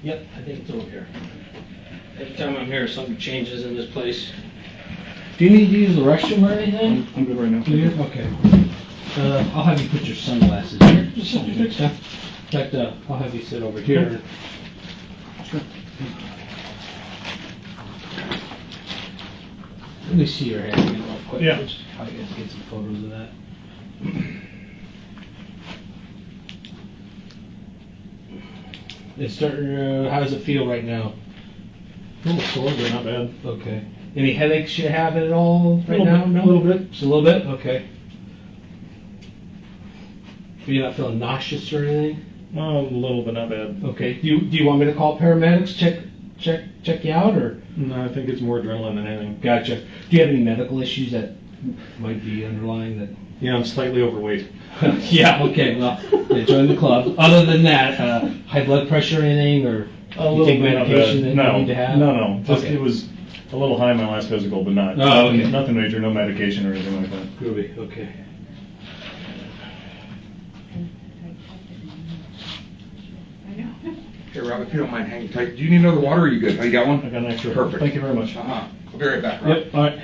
Yep, I think it's over here. Every time I'm here, something changes in this place. Do you need to use the restroom or anything? I'm good right now. You do? Okay. I'll have you put your sunglasses here. Just sit next time. In fact, I'll have you sit over here. Sure. Let me see your hair again real quick. Yeah. I guess get some photos of that. It's starting. How does it feel right now? A little sore, but not bad. Okay. Any headaches you have at all right now? Bit, No? a little bit. Just a little bit? Okay. You're not feeling nauseous or anything? A little, but not bad. Okay. Do you want me to call paramedics? Check you out, or? No, I think it's more adrenaline than anything. Gotcha. Do you have any medical issues that might be underlying that? Yeah, I'm slightly overweight. Yeah. Okay. Well, yeah, join the club. Other than that, high blood pressure or anything, or you take medication that you need to have? No. Just Okay. It was a little high in my last physical, but not. Oh, okay. Nothing major. No medication or anything like that. Groovy. Okay. Hey, Rob, if you don't mind hanging tight, do you need another water or are you good? Oh, you got one? I got an extra. Perfect. Thank you very much. I'll be right back, Rob. Yep. All right.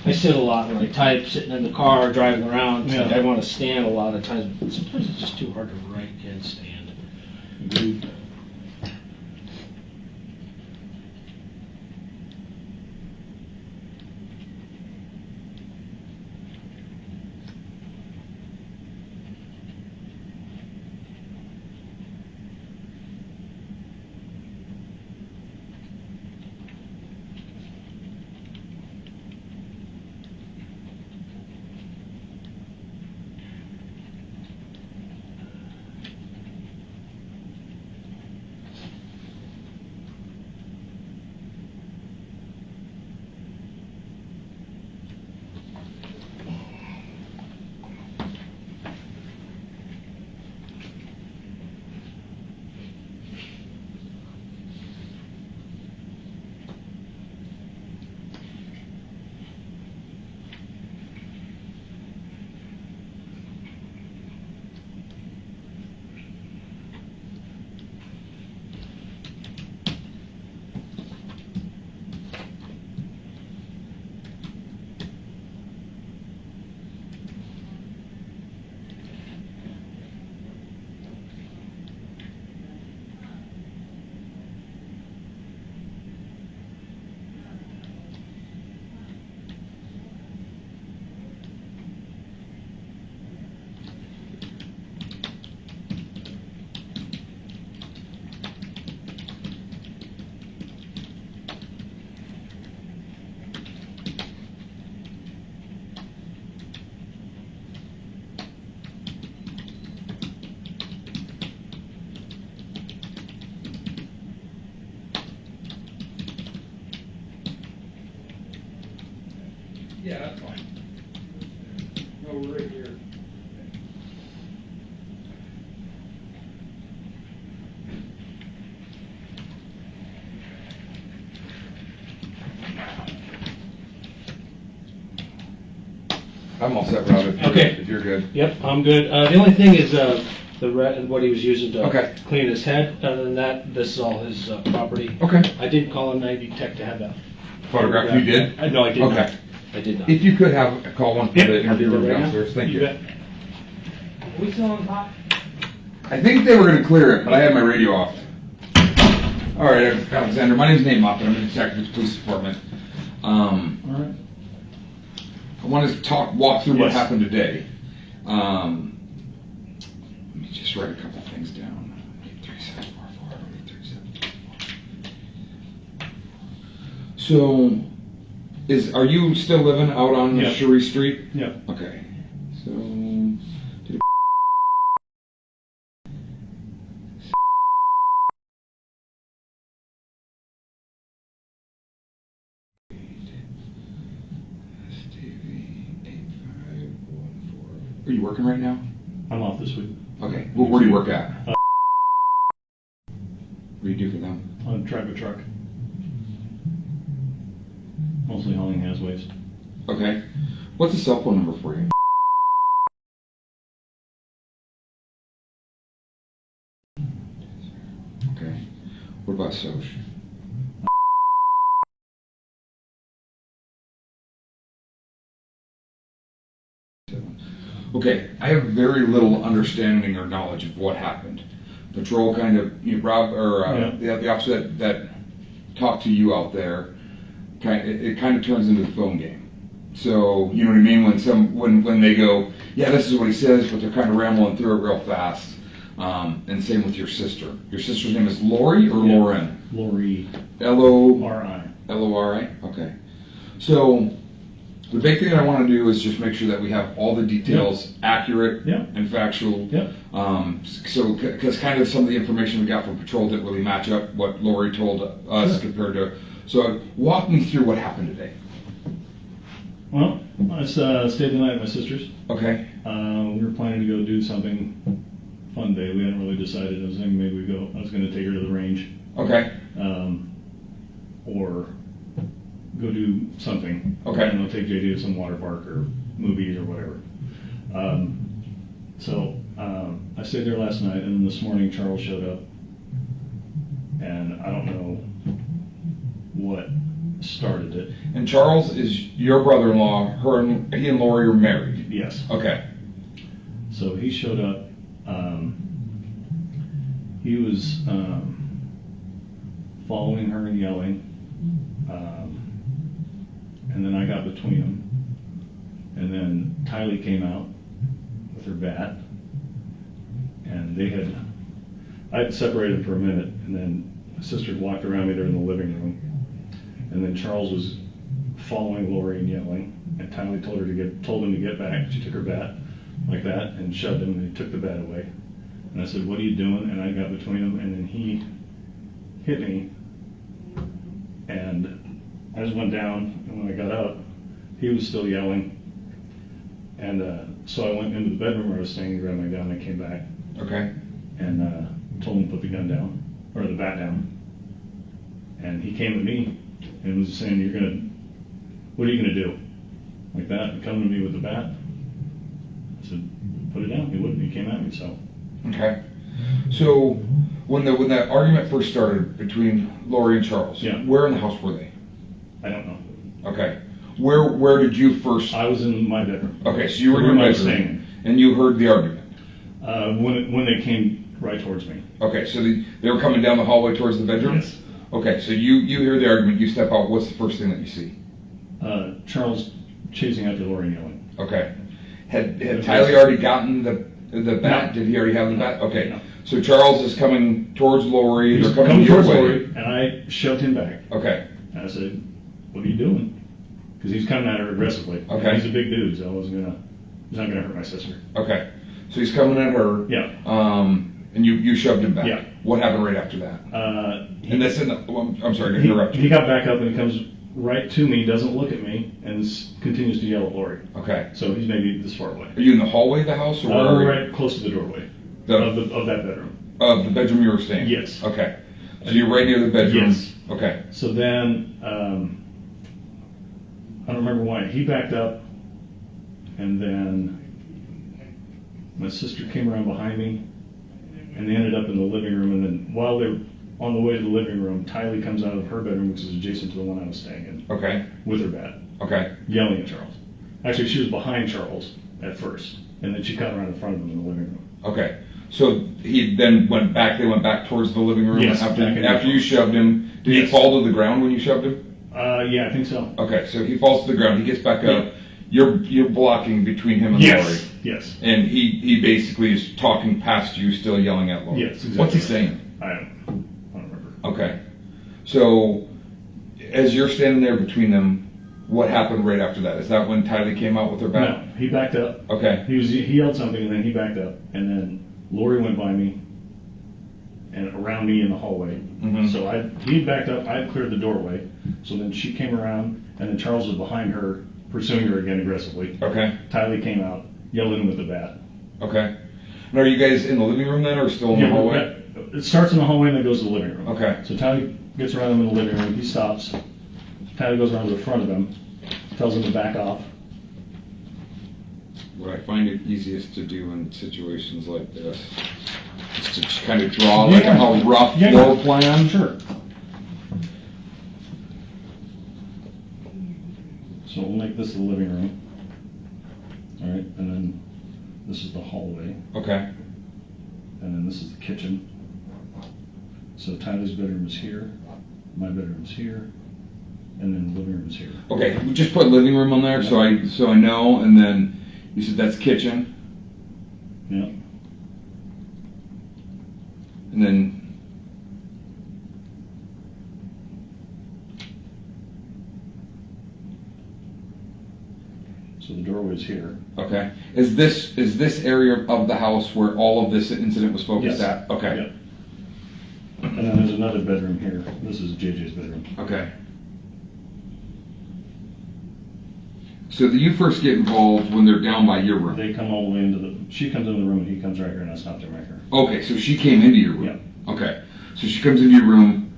I sit a lot when I type, sitting in the car, driving around. It's like I want to stand a lot of times, but sometimes it's just too hard to write and stand. Agreed. Yeah, that's fine. No, we're right here. I'm all set, Rob. Okay. If you're good. Yep, I'm good. The only thing is what he was using to Okay. clean his head. Other than that, this is all his property. Okay. I did call a night tech to have that. Photograph. You did? No, I did not. Okay. I did not. If you could have a call one for Yep, the I'll do interview that room right now. downstairs. Thank you. bet. Are we still on top? I think they were going to clear it, but I had my radio off. All right, Alexander. My name's Nate Moffett. I'm the detective at the police department. All right. I wanted to walk through what Yes. happened today. Let me just write a couple things down. 3744, 3744. So, are you still living out on Yeah. Cherie Street? Yeah. Okay. So, are you working right now? I'm off this week. Okay. Well, where do you work at? What do you do for them? I drive a truck. Mostly hauling has waste. Okay. What's the cell phone number for you? Okay. What about Soch? Okay, I have very little understanding or knowledge of what happened. Patrol kind of, Rob, or the officer that talked to you out there, it kind of turns into the phone game. So, you know what I mean? When they go, yeah, this is what he says, but they're kind of rambling through it real fast. And same with your sister. Your sister's name is Lori or Yeah. Lauren? Lori. Lori. RI. Okay. So, the big thing that I want to do is just make sure that we have all the details accurate Yeah. and factual. Yeah. So, because kind of some of the information we got from patrol didn't really match up what Lori told us Sure. compared to. So, walk me through what happened today. Well, I stayed the night at my sister's. Okay. We were planning to go do something fun day. We hadn't really decided. I was thinking maybe I was going to take her to the range. Okay. Or go do something. Okay. I don't know, take JD to some water park or movies or whatever. I stayed there last night, and then this morning Charles showed up, and I don't know what started it. And Charles is your brother-in-law. He and Lori are married. Yes. Okay. So he showed up. He was following her and yelling, and then I got between them. And then Tylee came out with her bat, and I had separated them for a minute, and then my sister had walked around me there in the living room, and then Charles was following Lori and yelling, and Tylee told him to get back. She took her bat like that and shoved him, and he took the bat away. And I said, "What are you doing?" And I got between them, and then he hit me, and I just went down, and when I got up, he was still yelling. And so I went into the bedroom where I was staying and grabbed my gun, and I came back Okay. and told him to put the gun down, or the bat down. And he came at me and was saying, what are you going to do? Like that, and coming to me with the bat. I said, put it down. He wouldn't. He came at me, so. Okay. So, when that argument first started between Lori and Charles, Yeah. where in the house were they? I don't know. Okay. Where did you first? I was in my bedroom. Okay, so you were in your The room I was bedroom, staying and you heard the argument. when they came right towards me. Okay, so they were coming down the hallway towards the bedroom? Yes. Okay, so you hear the argument, you step out, what's the first thing that you see? Charles chasing after Lori and yelling. Okay. Had Tylee already gotten the bat? No. Did he already have the bat? Okay. No. So Charles is coming towards Lori, He's they're coming coming your towards way. Lori, and I shoved him back. Okay. And I said, "What are you doing?" Because he's coming at her aggressively. Okay. He's a big dude, so he's not gonna hurt my sister. Okay. So he's coming at her. Yeah. And you shoved him back. Yeah. And what happened right after that? And that's in the. Well, I'm sorry to interrupt you. He got back up and he comes right to me, doesn't look at me, and continues to yell at Lori. Okay. So he's maybe this far away. Are you in the hallway of the house, or where are you? Right close to the doorway of that bedroom. Of the bedroom you were staying? Yes. Okay. So you're right near the bedroom? Yes. Okay. So then, I don't remember why, he backed up, and then my sister came around behind me, and they ended up in the living room, and then while they're on the way to the living room, Tylee comes out of her bedroom, which is adjacent to the one I was staying in. Okay. With her bat. Okay. Yelling at Charles. Actually, she was behind Charles at first, and then she cut around in front of him in the living room. Okay. So he then went back, they went back towards the living room? Yes, After you shoved him, did he fall to the ground when you shoved him? Yeah, I think so. Okay, so he falls to the ground, he gets back up, you're blocking between him and Lori. Yes. And he basically is talking past you, still yelling at Lori. Yes, exactly. What's he saying? I don't remember. Okay. So, as you're standing there between them, what happened right after that? Is that when Tylee came out with her bat? No, he backed up. Okay. He yelled something, and then he backed up, and then Lori went by me and around me in the hallway. Mm-hmm. So he backed up, I had cleared the doorway. So then she came around, and then Charles was behind her, pursuing her again aggressively. Okay. Tylee came out, yelled at him with the bat. Okay. And are you guys in the living room then, or still in the hallway? It starts in the hallway and then goes to the living room. Okay. So Tylee gets around him in the living room, he stops. Tylee goes around to the front of him, tells him to back off. What I find it easiest to do in situations like this is to just kind of draw like a rough floor plan. Sure. So we'll make this the living room. All right, and then this is the hallway. Okay. And then this is the kitchen. So Tylee's bedroom is here, my bedroom is here, and then the living room is here. Okay, we just put living room on there so I know, and then you said that's kitchen. Yeah. And then so the doorway's here. okay. Is this area of the house where all of this incident was focused Yes. at? Okay. Yep. And then there's another bedroom here. This is JJ's bedroom. Okay. So do you first get involved when they're down by your room? They come all the way into she comes into the room and he comes right here and I stopped him right here. Okay, so she came into your room. Yep. Okay. So she comes into your room,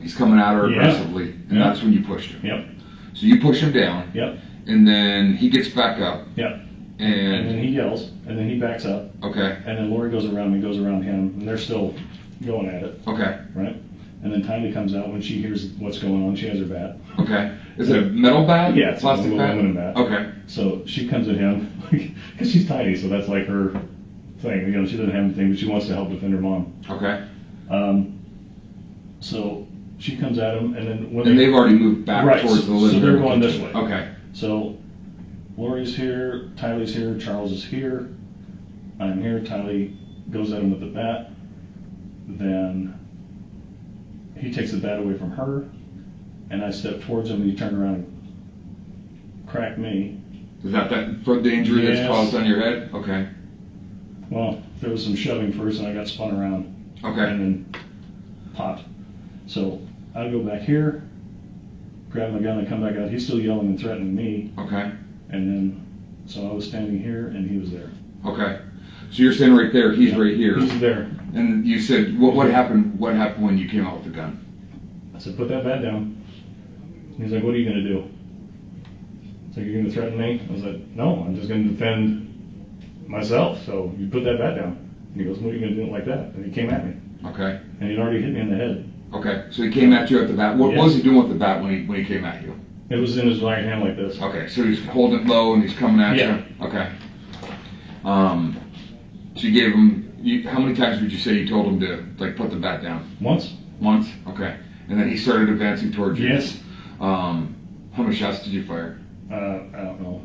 he's coming at her aggressively, and Yeah. that's when you pushed him. Yep. So you push him down, Yep. and then he gets back up, Yep. And and, then he yells, and then he backs up, okay, and then Lori goes around me, goes around him, and they're still going at it, okay, right? And then Tylee comes out when she hears what's going on. She has her bat. okay. Is it a metal bat? Yeah, it's a plastic bat? aluminum bat. Okay, So she comes at him, because she's tiny, so that's like her thing. You know, she doesn't have anything, but she wants to help defend her mom. okay. So she comes at him, and then when And they've already moved back Right, towards the living so they're room. going this way. Okay, So Lori's here, Tylee's here, Charles is here, I'm here, Tylee goes at him with the bat, then he takes the bat away from her, and I step towards him and he turned around and cracked me. is that for the injury Yes. that's caused on your head? Okay, Well, there was some shoving first and I got spun around. okay, And then popped. So I go back here, grab my gun, I come back out, he's still yelling and threatening me, okay, and then, so I was standing here and he was there. okay. So you're standing right there, he's right here. He's there. And you said, what happened when you came out with the gun? I said, put that bat down. He's like, what are you going to do? It's like, you're going to threaten me? I was like, no, I'm just going to defend myself, so you put that bat down. And he goes, what are you going to do like that? And he came at me. Okay, And he'd already hit me in the head. okay. So he came at you at the bat. What Yes. was he doing with the bat when he came at you? It was in his right hand like this. Okay, so he's holding it low and he's coming at Yeah. you? Okay. So you gave him, how many times would you say you told him to, like, put the bat down? Once? Once? Okay. And then he started advancing towards you? Yes. How many shots did you fire? I don't know.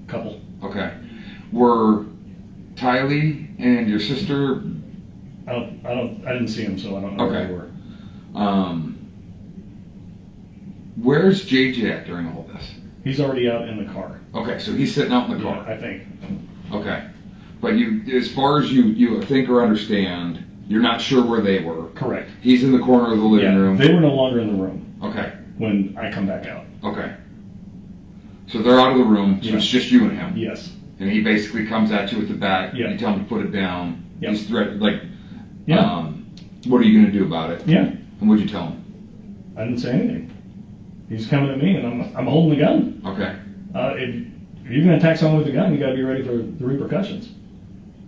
A couple. Okay. Were Tylee and your sister? I didn't see him, so I don't know where Okay. they were. Where's JJ at during all this? He's already out in the car. Okay, so he's sitting out in the Yeah, car. I think. Okay. But you, as far as you think or understand, you're not sure where they were. Correct. He's in the corner of the living Yeah, room. they were no longer in the room. Okay. when I come back out. Okay. So they're out of the room, so Yeah. it's just you and him. Yes. And he basically comes at you with the bat. Yeah. You tell him to put it down. Yeah. He's like, Yeah. what are you going to do about it? Yeah. And what'd you tell him? I didn't say anything. He's coming at me, and I'm holding the gun. Okay. If you're going to attack someone with a gun, you got to be ready for the repercussions.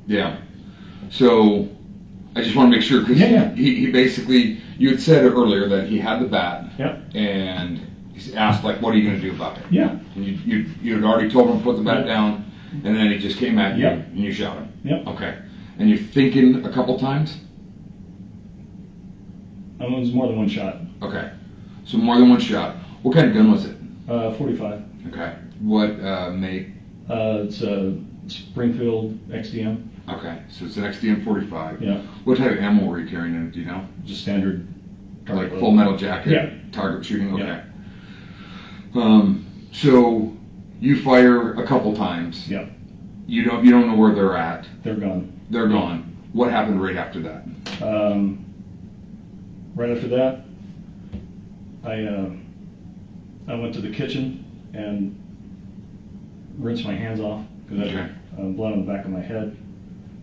Yeah. So I just want to make sure, because Yeah. he basically, you had said earlier that he had the bat. Yep. And he asked, like, what are you going to do about it? Yeah. And you had already told him to put the bat down, and then he just came at you, Yep. and you shot him. Yep. Okay. And you're thinking a couple times? It was more than one shot. Okay. So more than one shot. What kind of gun was it? 45. Okay. What make? It's a Springfield XDM. Okay. So it's an XDM 45. Yeah. What type of ammo were you carrying in it, do you know? Just standard. Like full metal jacket? Yeah. Target shooting? Okay. Yeah. So you fire a couple times. Yeah. You don't know where they're at. They're gone. They're gone. What happened right after that? Right after that, I went to the kitchen and rinsed my hands off because I had blood on the back of my head,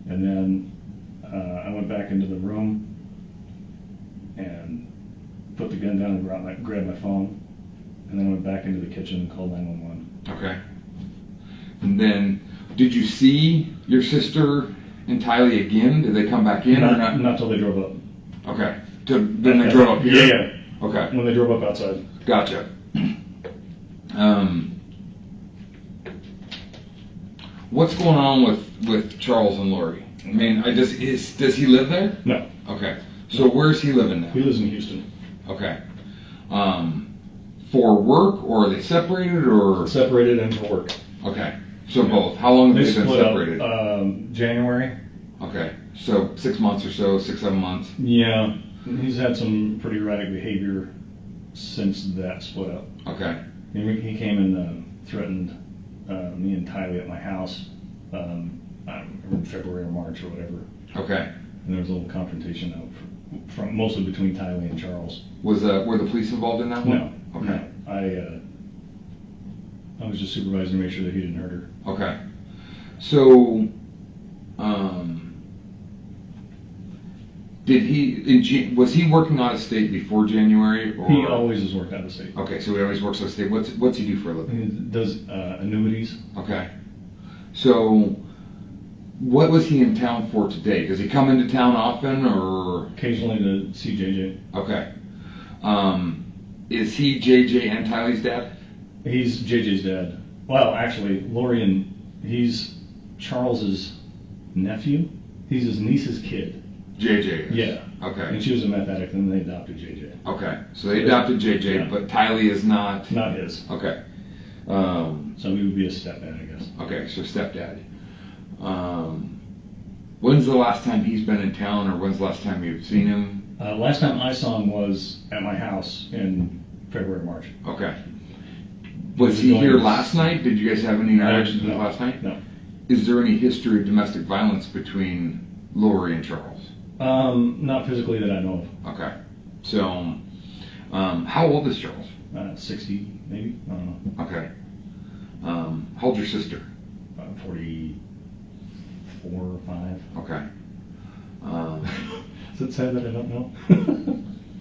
and then I went back into the room and put the gun down and grabbed my phone, and then went back into the kitchen and called 911. Okay. And then, did you see your sister and Tylee again? Did they come back in or not? Not till they drove up. Okay. Then they drove up here? Yeah. Okay. When they drove up outside. Gotcha. What's going on with Charles and Lori? I mean, does he live there? No. Okay. So where's he living now? He lives in Houston. Okay. For work, or are they separated, or? Separated and for work. Okay. So both. How long have they been split separated? Up, January. Okay. So 6 months or so, 6, 7 months. Yeah. He's had some pretty erratic behavior since that split up. Okay. He came and threatened me and Tylee at my house. I don't remember in February or March or whatever. Okay. And there was a little confrontation out from mostly between Tylee and Charles. Were the police involved in that one? No. Okay. No. I was just supervising to make sure that he didn't hurt her. Okay. So, was he working out of state before January? Or? He always has worked out of state. Okay, so he always works out of state. What's he do for a living? He does annuities. Okay. So, what was he in town for today? Does he come into town often, or? Occasionally to see JJ. Okay. Is he JJ and Tylee's dad? He's JJ's dad. Well, actually, he's Charles's nephew. He's his niece's kid. JJ is? Yeah. Okay. And she was a meth addict, and they adopted JJ. Okay. So they adopted JJ, Yeah. but Tylee is not? Not his. Okay. So he would be a stepdad, I guess. Okay, so stepdad. When's the last time he's been in town, or when's the last time you've seen him? Last time I saw him was at my house in February, March. Okay. Was he here last night? Did you guys have any interactions No. last night? No. Is there any history of domestic violence between Lori and Charles? Not physically that I know Okay. So, how old is Charles? of. 60, maybe? I don't know. Okay. How old's your sister? 44 or 5. Okay. Is it sad that I don't know?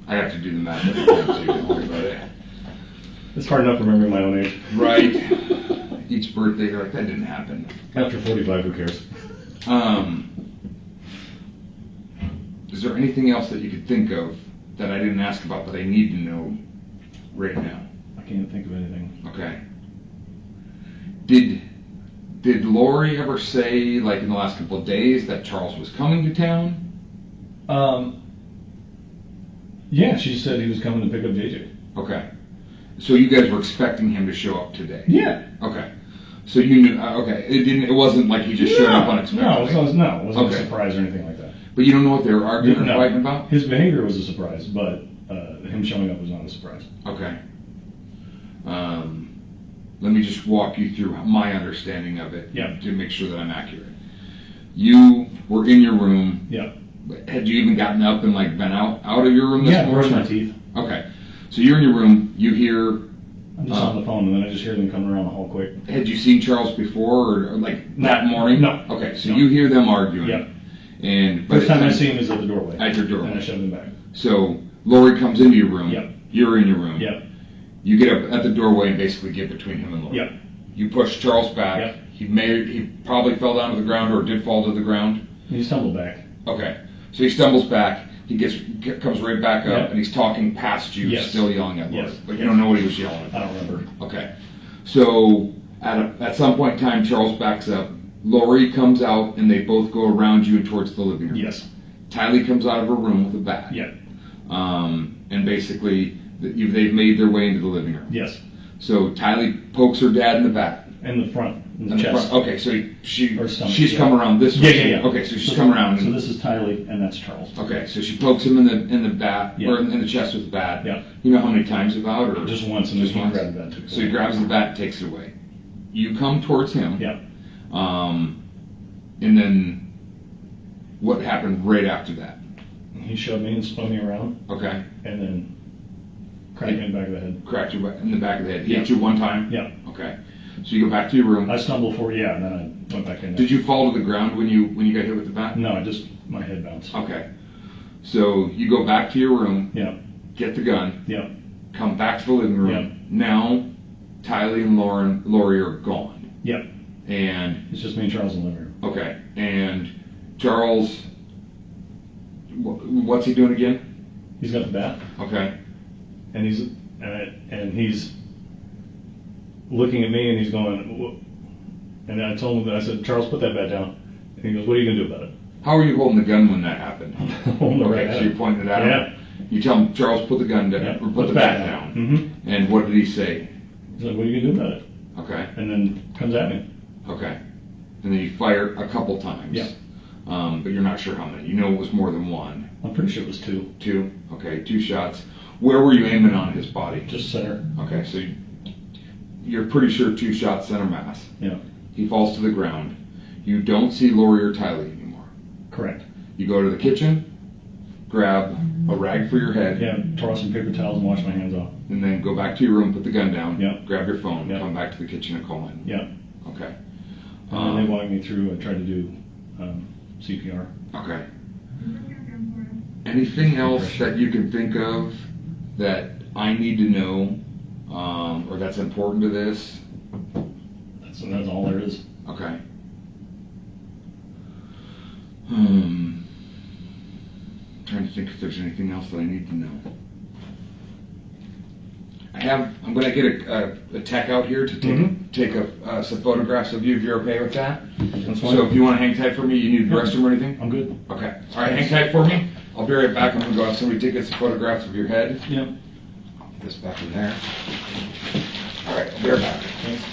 I have to do the math every time, so don't worry about it. It's hard enough remembering my own age. Right. Each birthday, you're like, that didn't happen. After 45, who cares? Is there anything else that you could think of that I didn't ask about that I need to know right now? I can't think of anything. Okay. Did Lori ever say, like in the last couple of days, that Charles was coming to town? Yeah, she said he was coming to pick up JJ. Okay. So you guys were expecting him to show up today? Yeah. Okay. So you knew, okay. It wasn't like he just showed up unexpectedly? No, it wasn't Okay. a surprise or anything like that. But you don't know what they were arguing or No. fighting about? His behavior was a surprise, but him showing up was not a surprise. Okay. Let me just walk you through my understanding of it to make sure that I'm accurate. You were in your room. Yeah. Had you even gotten up and like been out of your room this morning? Brushed my teeth. Okay. So you're in your room, you hear, I'm just on the phone, and then I just hear them coming around the hall quick. had you seen Charles before, or like that morning? No. Okay, so No. you hear them arguing. Yep. And First time I see him is at the doorway. At your doorway. And I shove him back. So Lori comes into your room. Yep. You're in your room. Yep. You get up at the doorway and basically get between him and Lori. Yep. You push Charles back. Yep. He probably fell down to the ground or did fall to the ground. He stumbled back. Okay. So he stumbles back. He comes right back up, Yep. and he's talking past you, Yes. still yelling at Lori. Yes. But you don't know what he was yelling I at. don't remember. Okay. So at some point in time, Charles backs up. Lori comes out, and they both go around you and towards the living room. Yes. Tylee comes out of her room with a bat. Yep. And basically, they've made their way into the living room. Yes. So Tylee pokes her dad in the back. In the front. In the In the chest. front. Okay, so Or stomach, she's yeah. come around this way. Yeah. Okay, so she's come around. So this is Tylee, and that's Charles. Okay, so she pokes him in the bat, Yeah. or in the chest with the bat. Yeah. You know how many times about, or Just once, and Just then he once? grabbed that too. So he grabs the bat, and takes it away. You come towards him. Yeah. And then what happened right after that? He shoved me and spun me around, Okay, and then cracked me in the back of the head. cracked you in the back of the head. He Yeah. hit you one time. Yeah. Okay, so you go back to your room. I stumbled forward, yeah, and then I went back in there. Did you fall to the ground when you got hit with the bat? No, my head bounced. Okay, so you go back to your room, Yeah. get the gun, Yeah. come back to the living room. Yeah. Now, Tylee and Lori are gone. Yep. And, It's just me and Charles in the living room. okay, and Charles, what's he doing again? He's got the bat, Okay, and he's looking at me, and he's going, and I told him, I said, Charles, put that bat down. And he goes, what are you going to do about it? how are you holding the gun when that happened? Holding it right Okay, at so you're him. pointing it at him? Yeah. You tell him, Charles, put the gun down, Yeah. or put the bat down. Mm-hmm. And what did he say? He's like, what are you going to do about it? Okay, And then comes at me. okay. And then you fire a couple times. Yeah. But you're not sure how many. You know it was more than one. I'm pretty sure it was two. Two? Okay, 2 shots. Where were you aiming on his body? Just center. Okay, so you're pretty sure 2 shots center mass. Yeah. He falls to the ground. You don't see Lori or Tylee anymore. Correct. You go to the kitchen, grab a rag for your head, Yeah, toss some paper towels and wash my hands off. and then go back to your room, put the gun down, Yeah. grab your phone, Yeah. come back to the kitchen and call in. Yeah. Okay. And then they walked me through and tried to do CPR. Okay. Anything else that you can think of that I need to know, or that's important to this? That's all there is. Okay. Trying to think if there's anything else that I need to know. I'm going to get a tech out here to take some photographs of you if you're okay with that. That's fine. So if you want to hang tight for me, you need the restroom or anything? I'm good. Okay. All right, hang tight for me. I'll be right back. I'm going to go have somebody take some photographs of your head. Yep. Put this back in there. All right, I'll be right back. Thanks.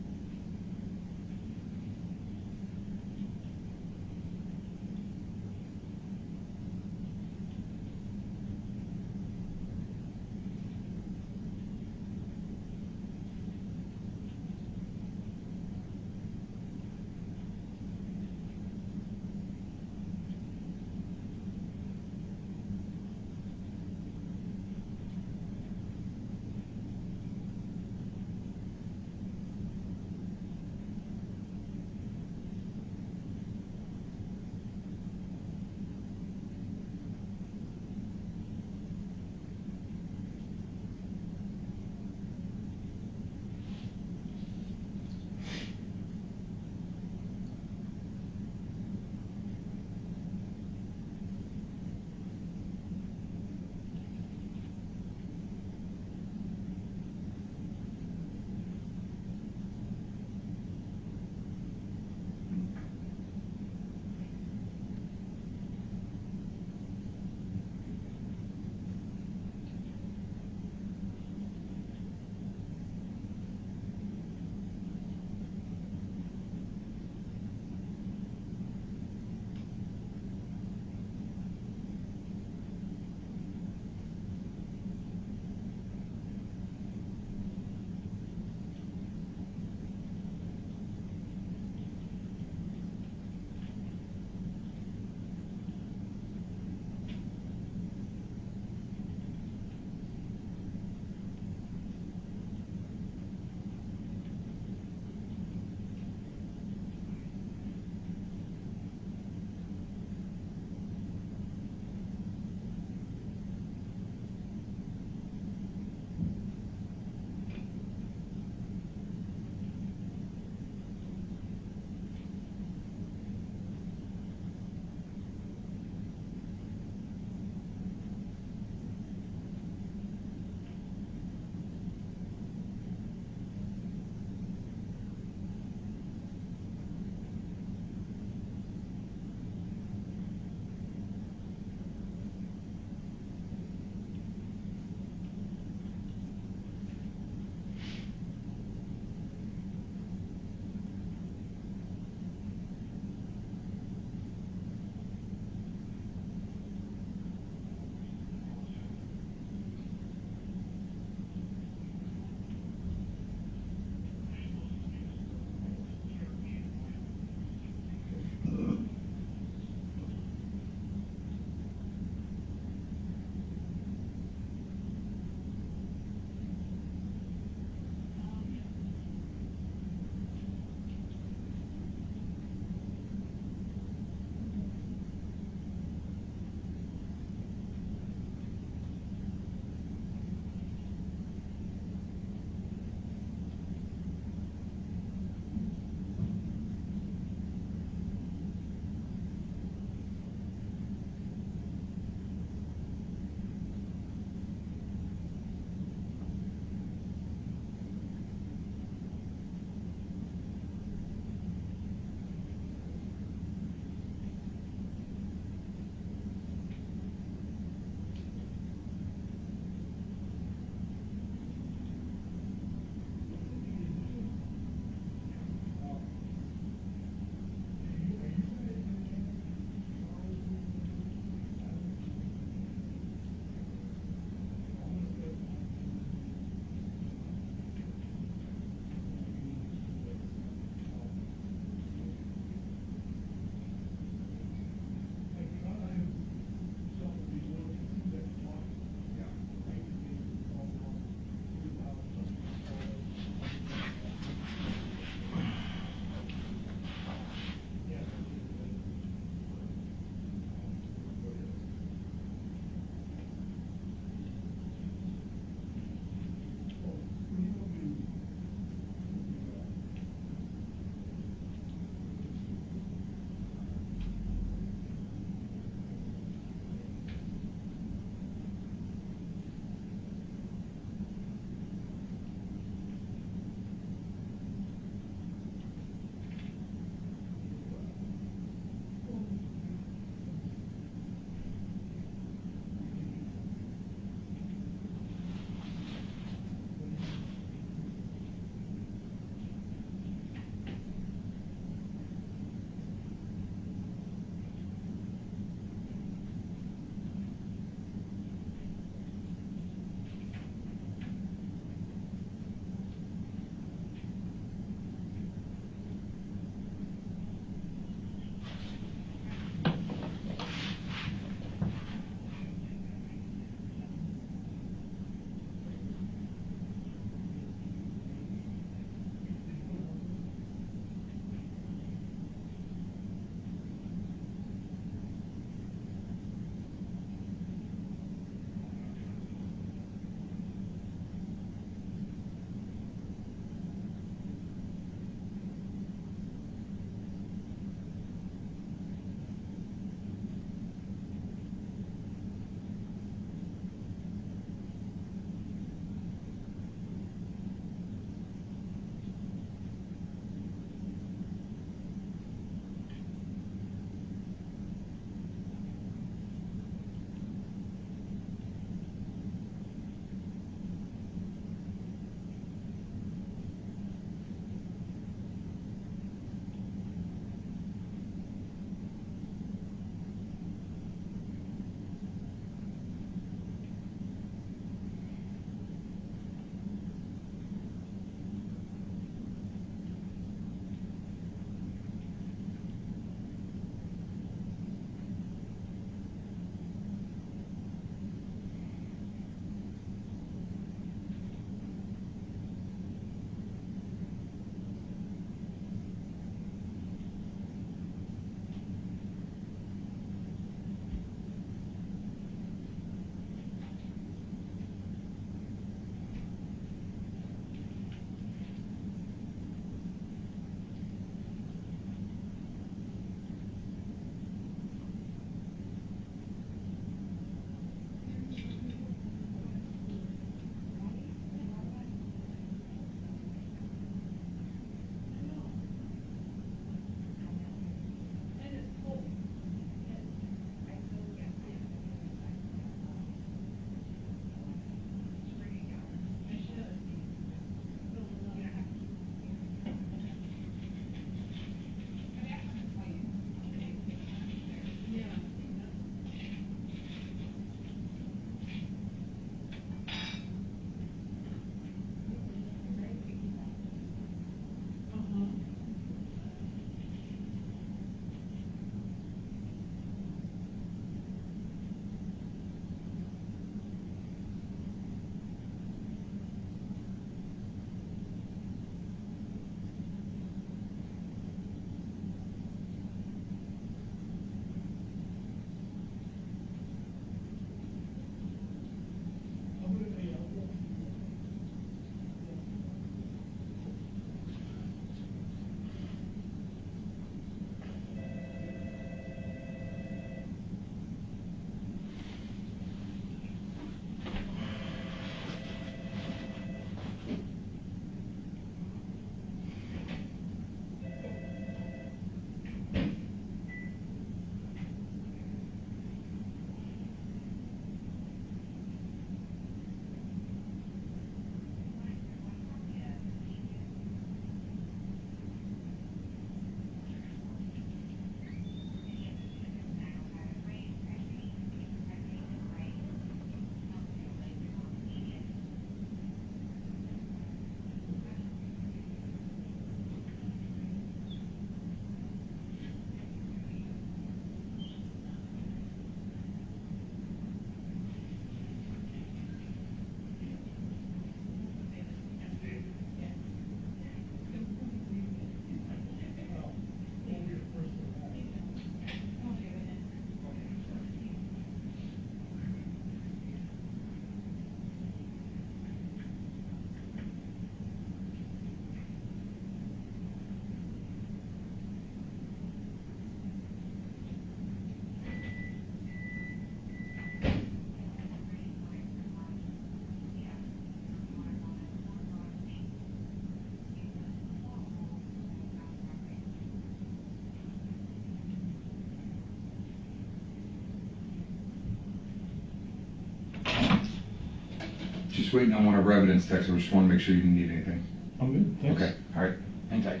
just waiting on one of our evidence techs, I just want to make sure you didn't need anything. I'm good, thanks. Okay, all right, hang tight.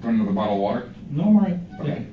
Want another bottle of water? No, I'm all right. Okay.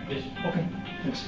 Yes. Okay, thanks.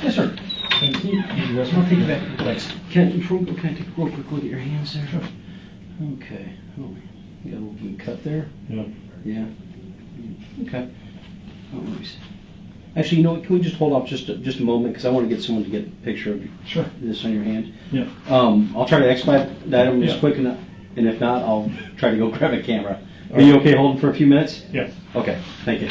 Yes, sir. Thank you. Yes, I'll take you back. Thanks. Can I take a real quick look at your hands there? Sure. Okay. Oh, you got a little bit of cut there? Yep. Yeah. Okay. Oh, let me see. Actually, you know what? Can we just hold off just a moment because I want to get someone to get a picture of Sure. this on your hand. Yeah. I'll try to expedite that just Yeah. quick enough, and if not, I'll try to go grab a camera. Are you okay holding for a few minutes? Yeah. Okay. Thank you.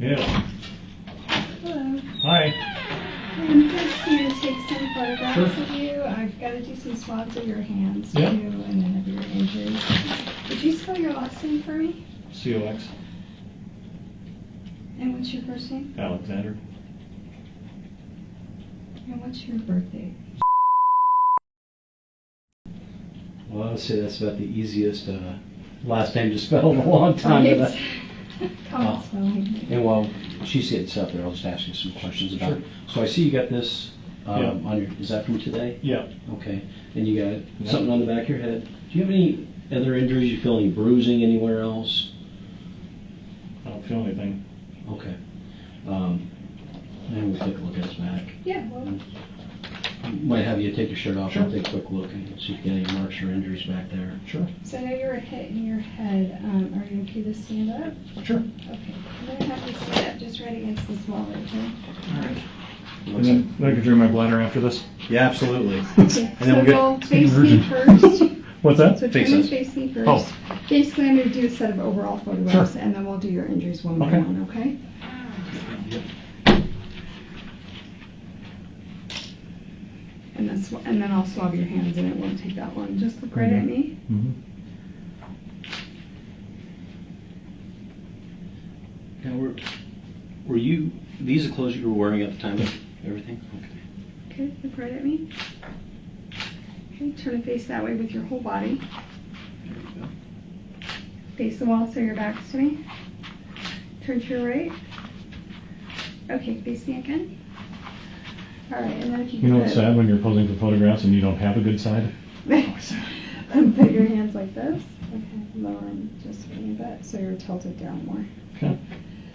Yeah. Hello. Hi. I'm just here to take some photographs of you. I've got to do some swabs of your hands Yeah. too, and then of your injuries. Would you spell your last name for me? COX. And what's your first name? Alexander. And what's your birthday? Well, I would say that's about the easiest last name to spell in a long time. Right. Oh. Common spelling. And while she's getting stuff there, I'll just ask you some questions about it. Sure. So I see you got this Yeah. on your, is that from today? Yeah. Okay. And you got Yeah. something on the back of your head. Do you have any other injuries? You feel any bruising anywhere else? I don't feel anything. Okay. And we'll take a look at his back. Yeah, well, Might have you take your shirt off Sure. and take a quick look and see if you get any marks or injuries back there. Sure. so I know you were hit in your head. Are you okay to stand up? Sure. Okay. I'm going to have you stand up just right against this wall right here. All right. And then I can drain my bladder after this. Yeah, absolutely. Okay, And then we'll get so face me inversion. first. What's that? So turn Face and us. face me first. Oh. Basically, I'm going to do a set of overall photographs, Sure. and then we'll do your injuries one by Okay. one, okay? And then I'll swab your hands, and it won't take that long. Just look right at me. Mm-hmm. Now, were you, these are clothes you were wearing at the time of everything? Okay. Okay, look right at me. Okay, turn and face that way with your whole body. There you go. Face the wall so your back's to me. Turn to your right. Okay, face me again. All right, and then if you You know could what's sad when you're posing for photographs and you don't have a good side? put your hands like this. Okay, lower them just a little bit so you're tilted down more. Okay.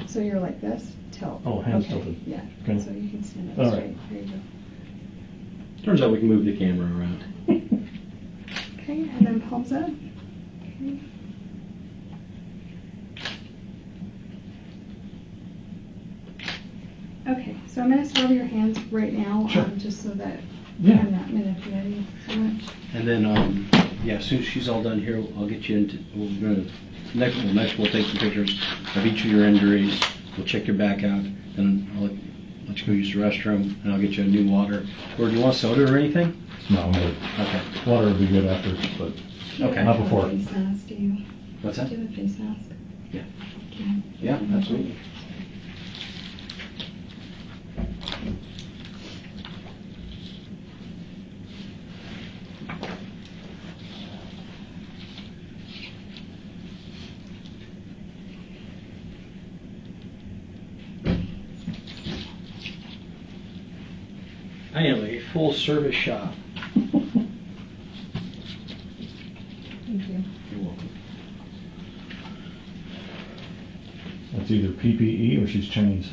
So you're like this, tilt. Oh, hands okay. tilted. Yeah. Okay. So you can stand up All straight. right. There you go. Turns out we can move the camera around. Okay, and then palms up. Okay. Okay, so I'm going to swab your hands right now, Sure. just so that Yeah. I'm not manipulating so much. And then, yeah, as soon as she's all done here, I'll get you into, next we'll take some pictures of each of your injuries. We'll check your back out, then I'll let you go use the restroom, and I'll get you a new water. Or do you want soda or anything? No, I'm good. Okay. Water would be good after, but Okay. Not Do you before. have a face mask, do you? What's that? Do you have a face mask? Yeah. Okay. Yeah, absolutely. I am a full service shop. Thank you. You're welcome. that's either PPE or she's chains.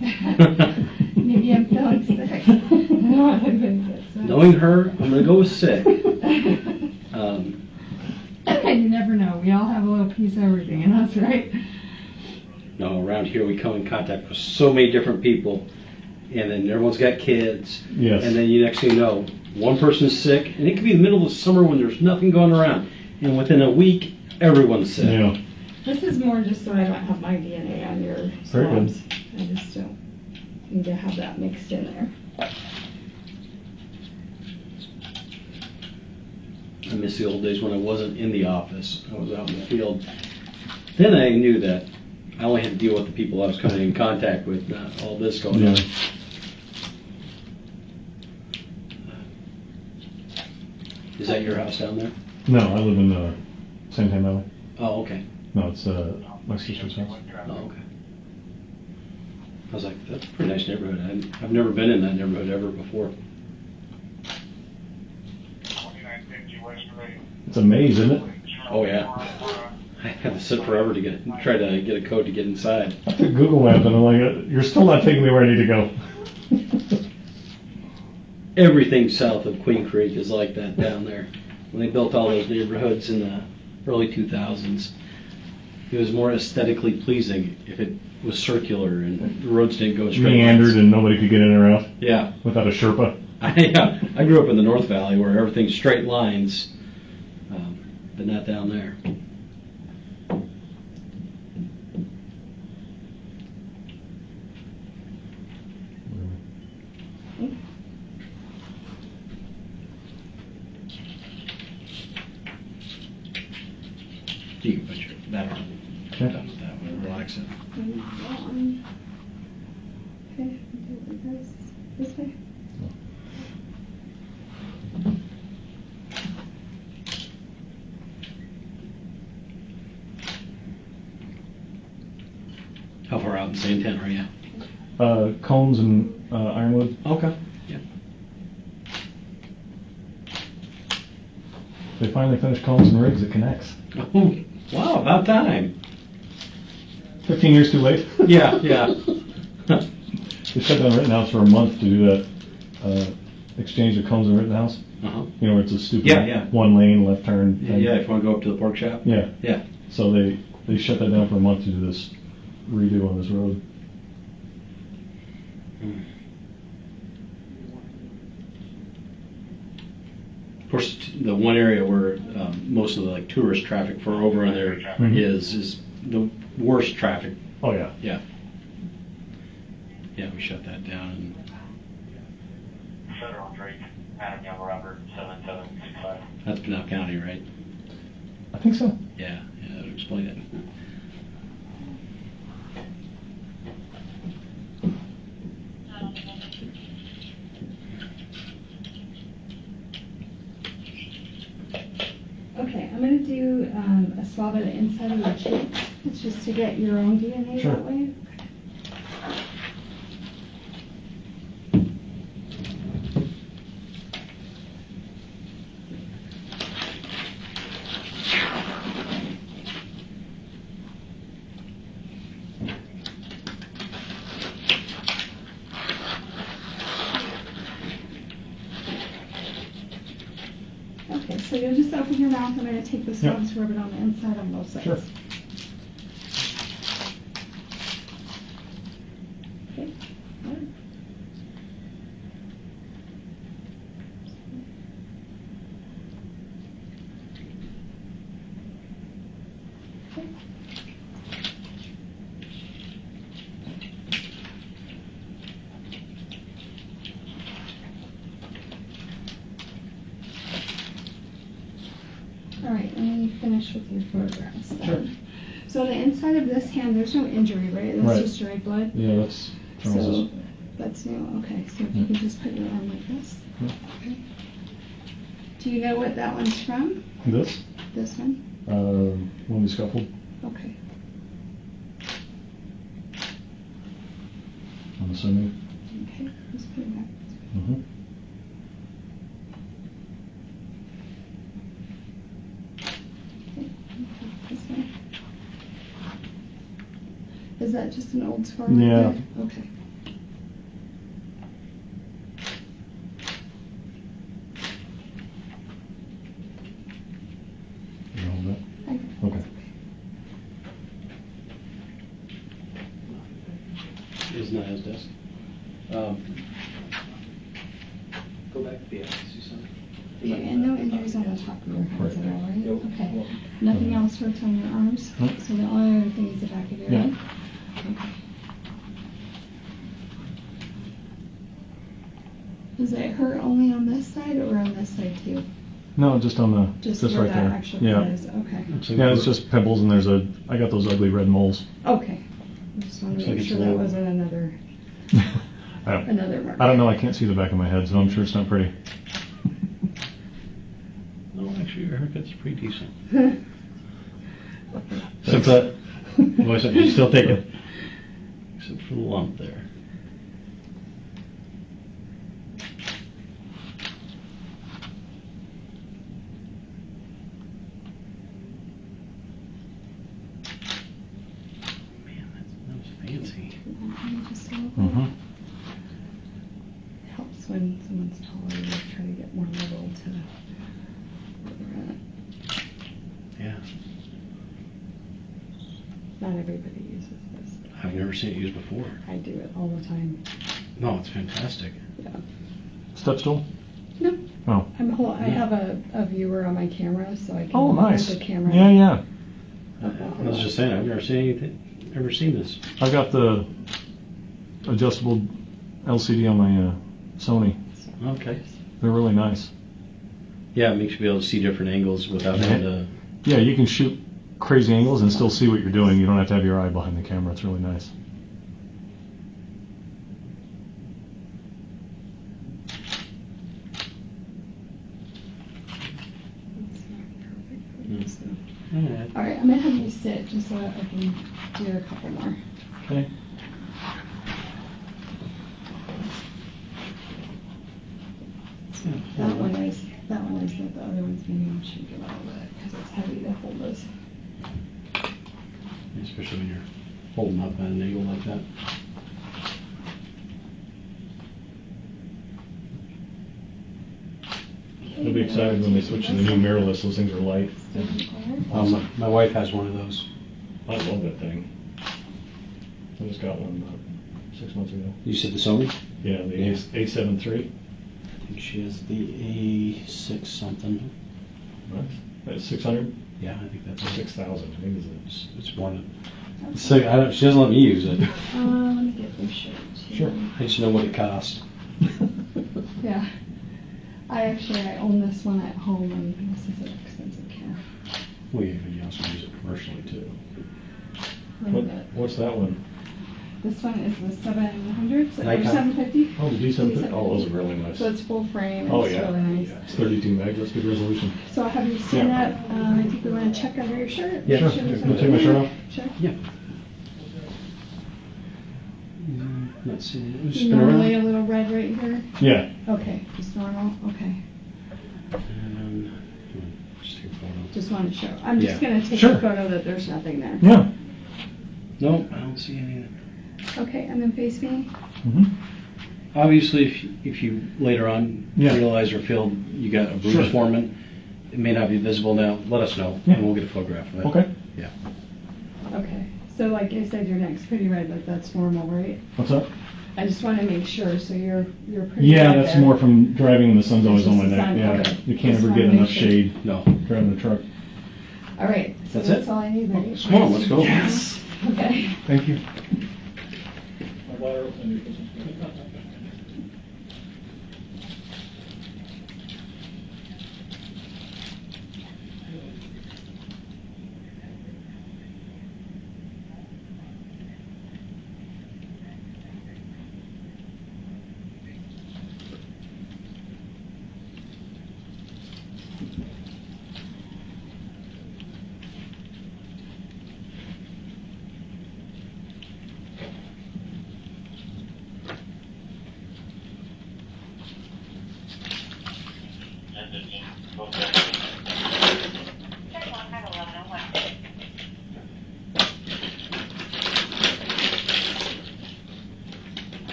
Maybe I'm feeling sick. I don't want anybody to get sick. Knowing her, I'm gonna go with sick. You never know. We all have a little piece of everything in us, right? No, around here we come in contact with so many different people, and then everyone's got kids. Yes. And then you next thing you know, one person's sick, and it could be the middle of the summer when there's nothing going around, and within a week, everyone's sick. Yeah. This is more just so I don't have my DNA on your Very good. swabs. I just don't need to have that mixed in there. I miss the old days when I wasn't in the office. I was out in the field. Then I knew that I only had to deal with the people I was coming in contact with, not all this going on. Yeah. Is that your house down there? No, I live in San Tan Valley. Oh, okay. No, it's my sister's house. Oh, okay. I was like, that's a pretty nice neighborhood. I've never been in that neighborhood ever before. It's a maze, isn't it? Oh, yeah. I had to sit forever to try to get a code to get inside. I took Google Maps and I'm like, you're still not taking me where I need to go. Everything south of Queen Creek is like that down there. When they built all those neighborhoods in the early 2000s, it was more aesthetically pleasing if it was circular and the roads didn't go straight. Meandered lines. and nobody could get in or out Yeah. without a Sherpa. I grew up in the North Valley where everything's straight lines, but not down there. You can put your, that on. Okay. Done with that one, relax it. Okay, do it like this. This way. How far out in Santan are you? Combs and Ironwood. Okay. Yeah. They finally finished Combs and Riggs. It connects. Oh, wow, about time. 15 years too late. Yeah, yeah. They shut down Rittenhouse for a month to do that exchange of Combs and Rittenhouse. Uh-huh. You know, where it's a stupid Yeah, yeah. one lane left turn thing. Yeah, if you want to go up to the pork shop. Yeah. Yeah. So they shut that down for a month to do this redo on this road. Of course, the one area where most of the like tourist traffic for over in there Mhm. is the worst traffic. Oh yeah. Yeah. Yeah, we shut that down. And Federal Drake, Adam Young, Robert, 7765. that's Pinal County, right? I think so. Yeah, yeah, that would explain it. Okay, I'm gonna do a swab of the inside of your cheek. It's just to get your own DNA Sure. that way. Okay, so you'll just open your mouth. I'm going to take the swabs, rub it on the inside on both sides. Sure. Okay. Good. Okay. All right, let me finish with your photographs then. Sure. So on the inside of this hand, there's no injury, right? That's Right. just dried blood? Yeah, that's So, Charles's. that's new, okay, so if you can just put your arm like this. Yeah. Okay. Do you know what that one's from? This? This one? When we scuffled. Okay. I'm assuming. Okay, just put it back. Mm-hmm. Okay, this way. Is that just an old scar? right Yeah. there? Okay. You hold that? I got it. Okay. Isn't that his desk? Go back to the office, you said. Yeah, and no injuries on the top of your hands at all, right? Nope. Okay. Nothing else hurts on your arms? Nope. So the only other thing is the back of your Yeah. head? Okay. Does it hurt only on this side or on this side too? No, just on the Just just where right that there. actual Yeah. cut is, okay. Yeah, it's just pimples, and I got those ugly red moles. Okay. I just wanted Looks to like make it's sure a that little- wasn't another mark. I don't know. I can't see the back of my head, so I'm sure it's not pretty. No, actually, your haircut's pretty decent. Except that. Voice up, you still take it. Except for the lump there. Man, that was fancy. Just a little bit. Mm-hmm. Helps when someone's taller, you try to get more level to where they're at. Yeah. Not everybody uses this. I've never seen it used before. I do it all the time. No, it's fantastic. Yeah. Step stool? No, Oh. I have a viewer on my camera, so I can Oh, hold nice. the camera. Yeah, yeah. I was just saying, I've never seen this. I've got the adjustable LCD on my Sony. Okay. They're really nice. Yeah, it makes you be able to see different angles without having to. Yeah, you can shoot crazy angles and still see what you're doing. You don't have to have your eye behind the camera. It's really nice. All right, I'm gonna have you sit just so I can do a couple more. Okay. That one is but the other one's maybe I'll shake it a little bit because it's heavy to hold those. Especially when you're holding up at an angle like that. You'll be excited when they switch to the new mirrorless. Those things are light. My wife has one of those. I love that thing. I just got one about 6 months ago. You said the Sony? Yeah, the A7 III. I think she has the A6 something. What? That's 600? Yeah, I think that's it. 6,000. I think It's one. So she doesn't let me use it. Let me get them shirt too. Sure. I just know what it costs. Yeah. I own this one at home, and this is an expensive camera. Well, yeah, but you also use it commercially too. What's that one? This one is the 700, or Nikon? 750. Oh, the D750. Oh, those are really nice. So it's full frame. Oh, It's yeah. really nice. It's 32 meg. That's good resolution. So I'll have you stand Yeah. up. I think we want to check under your shirt. Yeah, Make sure. there's Can I no- take my shirt off? Sure. Yeah. Let's see. Normally a little red right here. Yeah. Okay, just normal. Okay. Just take a photo. Just want to show. I'm just Yeah. going to take Sure. a photo that there's nothing there. Yeah. No, I don't see any. Okay, and then face me. Mm-hmm. Obviously, if you later on Yeah. realize or feel you got a bruise Sure. forming, it may not be visible now. Let us know, Yeah. and we'll get a photograph of it. Okay. Yeah. Okay. So like I said, your neck's pretty red, but that's normal, right? What's up? I just want to make sure. So you're pretty. Yeah, red that's there. more from driving and the sun's always It's on my just the neck. sun, Yeah. okay. You can't Just ever wanna get make enough sure. shade No. driving the truck. All right. So That's that's it? all I need, right? Come on, let's go. Yes. Okay. Thank you.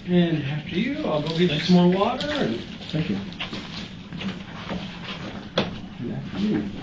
And after you, I'll go get you some more water and Thank you. Good afternoon.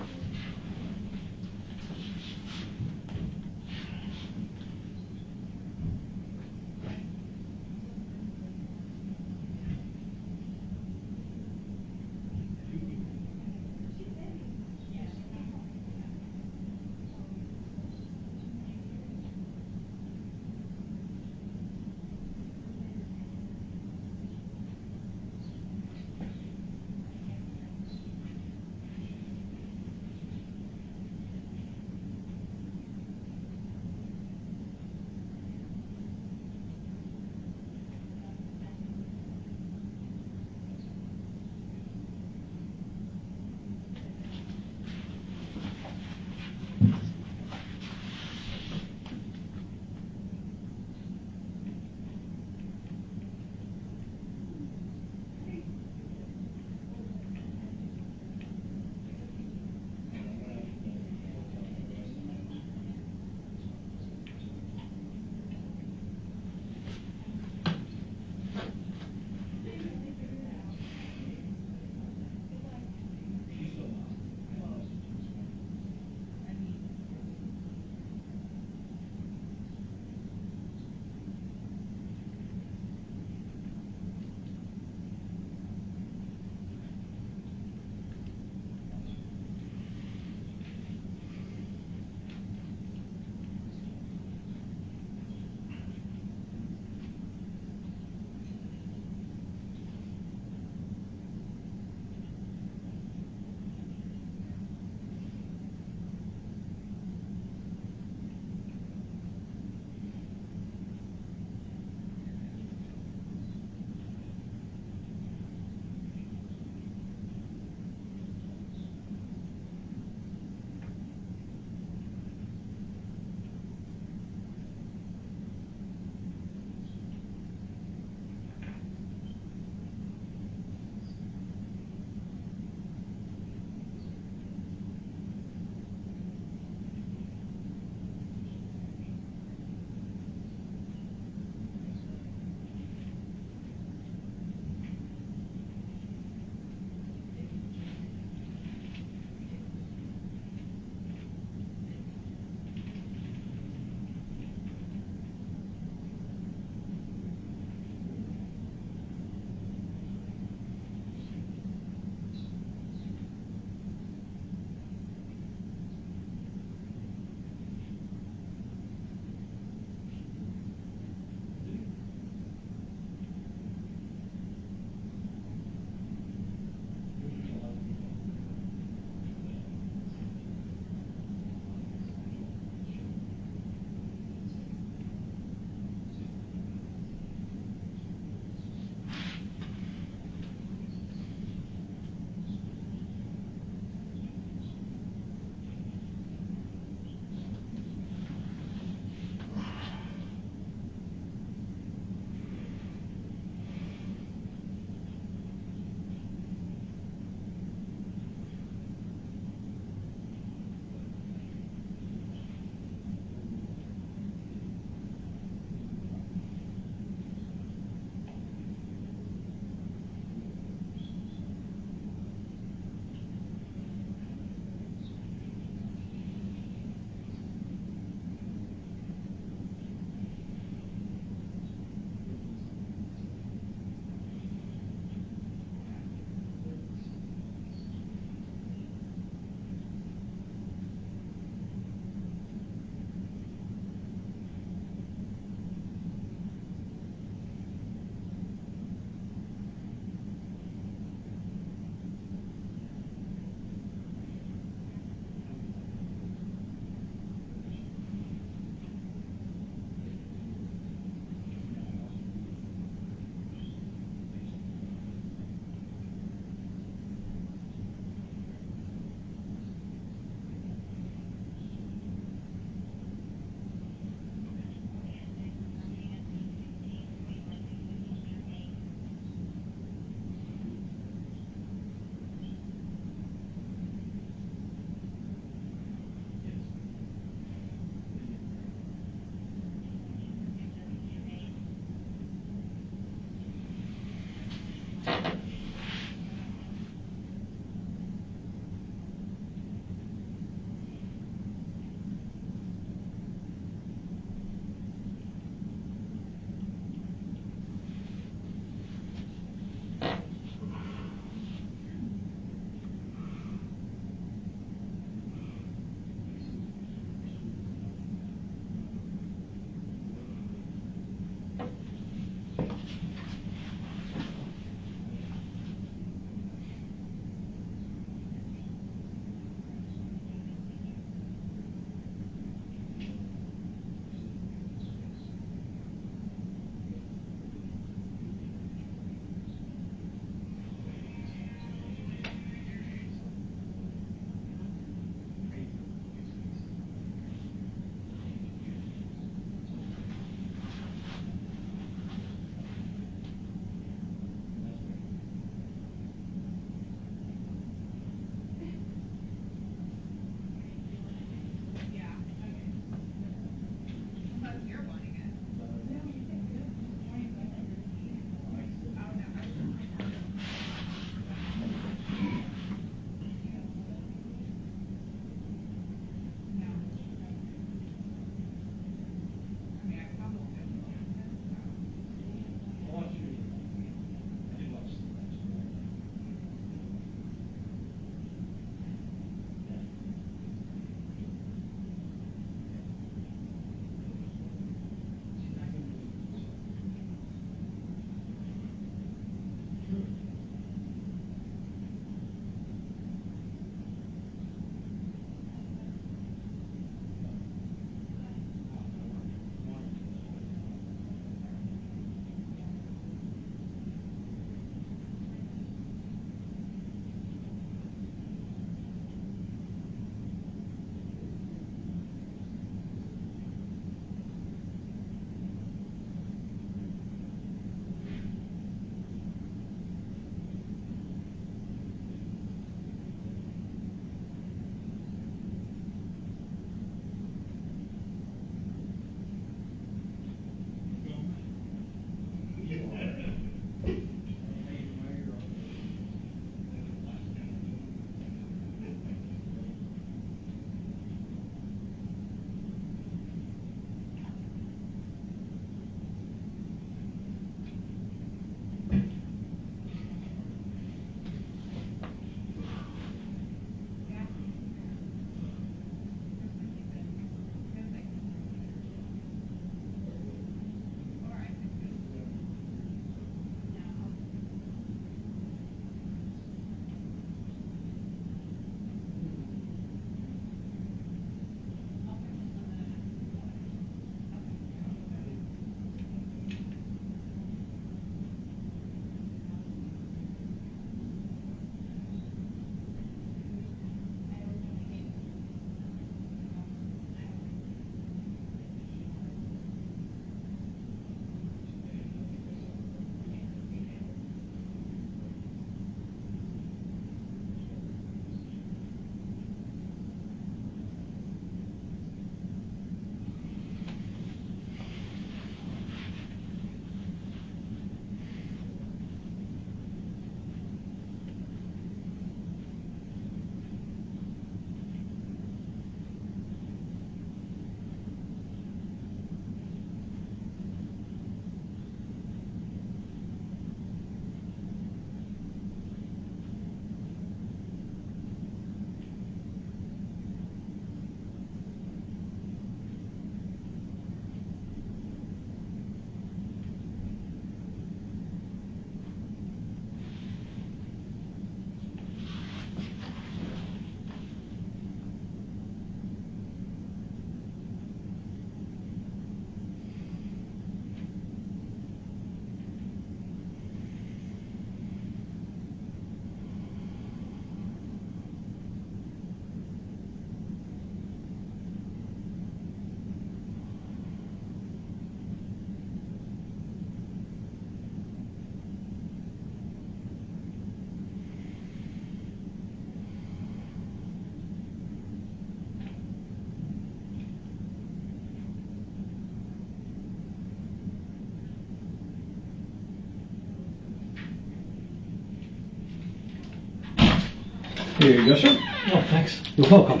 Here you go, sir. Oh, thanks. You're welcome.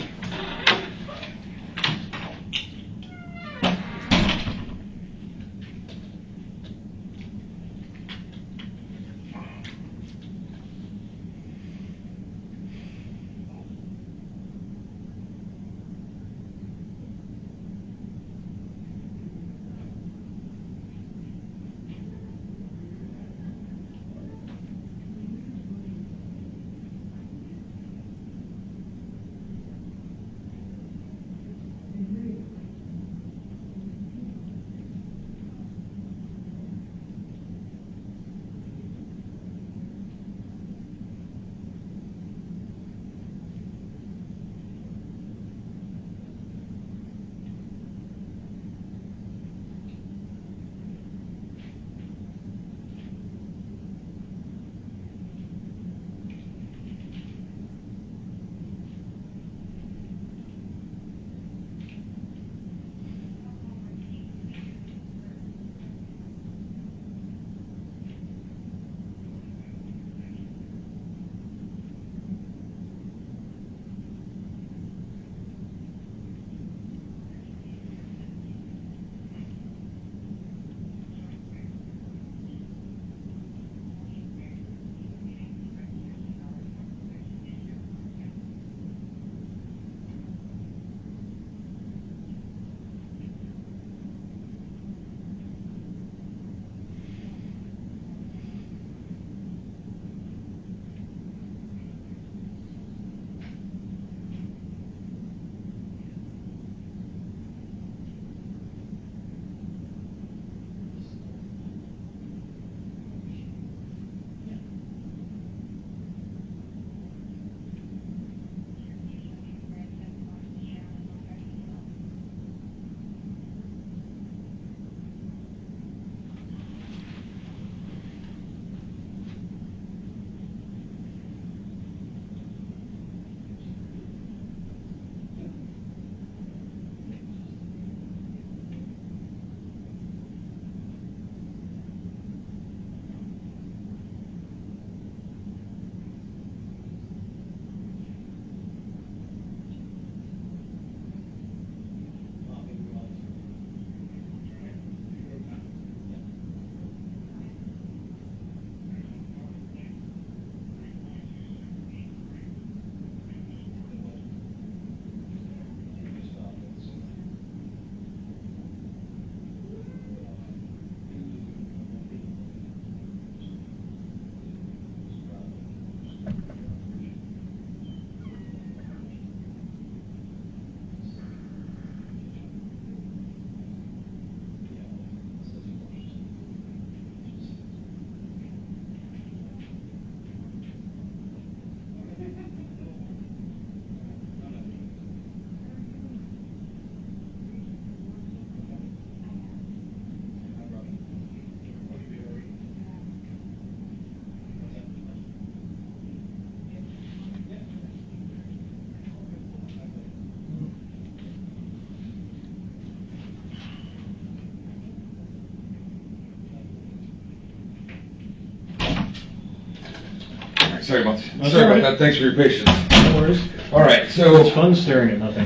Sorry about That's sorry all right. about that. Thanks for your patience. No worries. All right, It's so fun staring at nothing.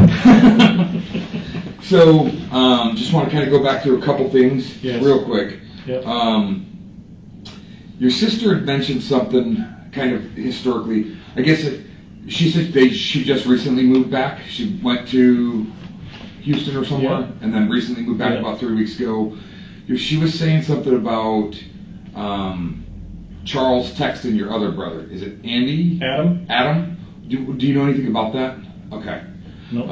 just want to kind of go back through a couple things Yes. real quick. Yep. Your sister had mentioned something kind of historically. I guess she said she just recently moved back. She went to Houston or somewhere, Yeah. and then recently moved back Yeah. about 3 weeks ago. She was saying something about Charles texting your other brother. Is it Andy? Adam? Adam? Do you know anything about that? Okay. No.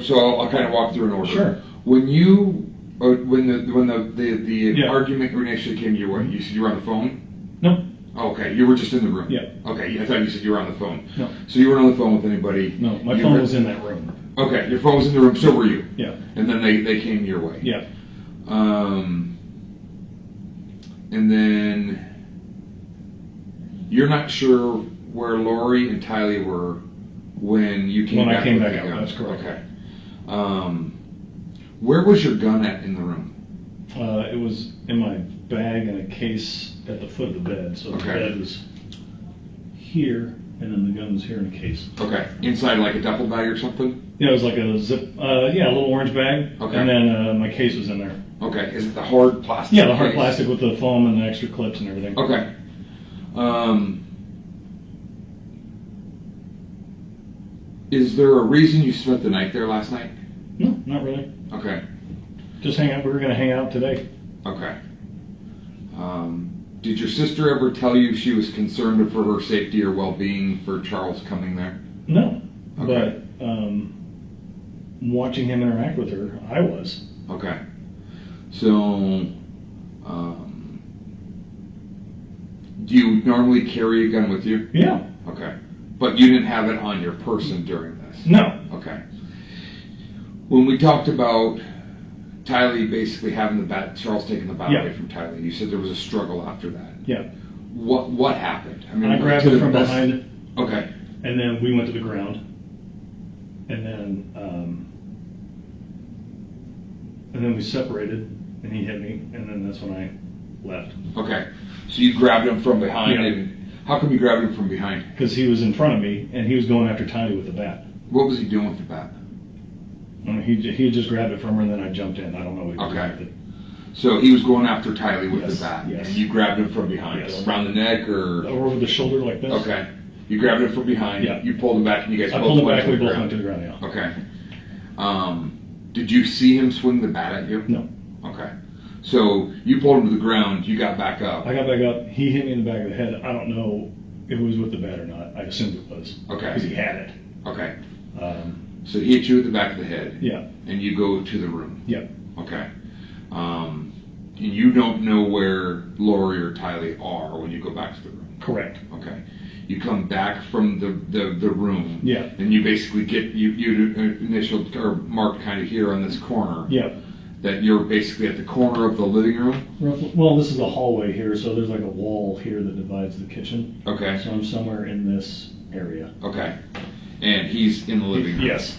So I'll kind of walk through an order. Sure. When the Yeah. argument initially came your way, you said you were on the phone? No. Okay, you were just in the room? Yeah. Okay, I thought you said you were on the phone. No. So you weren't on the phone with anybody? No, my You phone were- was in that room. Okay, your phone was in the room, so were you? Yeah. And then they came your way? Yeah. And then you're not sure where Lori and Tylee were when you came When I back came with back the out, gun? that's correct. Okay. Where was your gun at in the room? It was in my bag in a case at the foot of the bed. So the Okay. bed was here, and then the gun was here in a case. Okay. Inside like a duffel bag or something? Yeah, it was like a zip, a little orange bag. Okay. And then my case was in there. Okay. Is it the hard plastic? Yeah, the hard case? plastic with the foam and the extra clips and everything. Okay. Is there a reason you spent the night there last night? No, not really. Okay. Just hang out. We were going to hang out today. Okay. Did your sister ever tell you she was concerned for her safety or well-being for Charles coming there? No. Okay. But watching him interact with her, I was. Okay. So, do you normally carry a gun with you? Yeah. Okay. But you didn't have it on your person during this? No. Okay. When we talked about Tylee basically having the bat, Charles taking the bat Yeah. away from Tylee, you said there was a struggle after that. Yeah. What happened? I grabbed to it the from best- behind, Okay. and then we went to the ground. And then we separated, and he hit me, and then that's when I left. Okay. So you grabbed him from behind, Yeah. and how come you grabbed him from behind? Because he was in front of me, and he was going after Tylee with the bat. What was he doing with the bat? He had just grabbed it from her, and then I jumped in. I don't know what he was Okay. doing with it. So he was going after Tylee with Yes, the bat, yes. and you grabbed him from behind, Yes. around the neck, or Over the shoulder like this. okay. You grabbed him from behind. Yeah. You pulled him back, and you guys I both pulled him went back, to we the both ground. went to the ground, yeah. Okay. Did you see him swing the bat at you? No. Okay. So you pulled him to the ground. You got back up. I got back up, he hit me in the back of the head. I don't know if it was with the bat or not. I assumed it was. Okay. Because he had it. Okay. So he hit you at the back of the head. Yeah. And you go to the room. Yeah. Okay. And you don't know where Lori or Tylee are when you go back to the room. Correct. Okay. You come back from the room. Yeah. And you basically get you initial or marked kind of here on this corner. Yeah. That you're basically at the corner of the living room. Well, this is the hallway here, so there's like a wall here that divides the kitchen. Okay. So I'm somewhere in this area. Okay. And he's in the living room. Yes.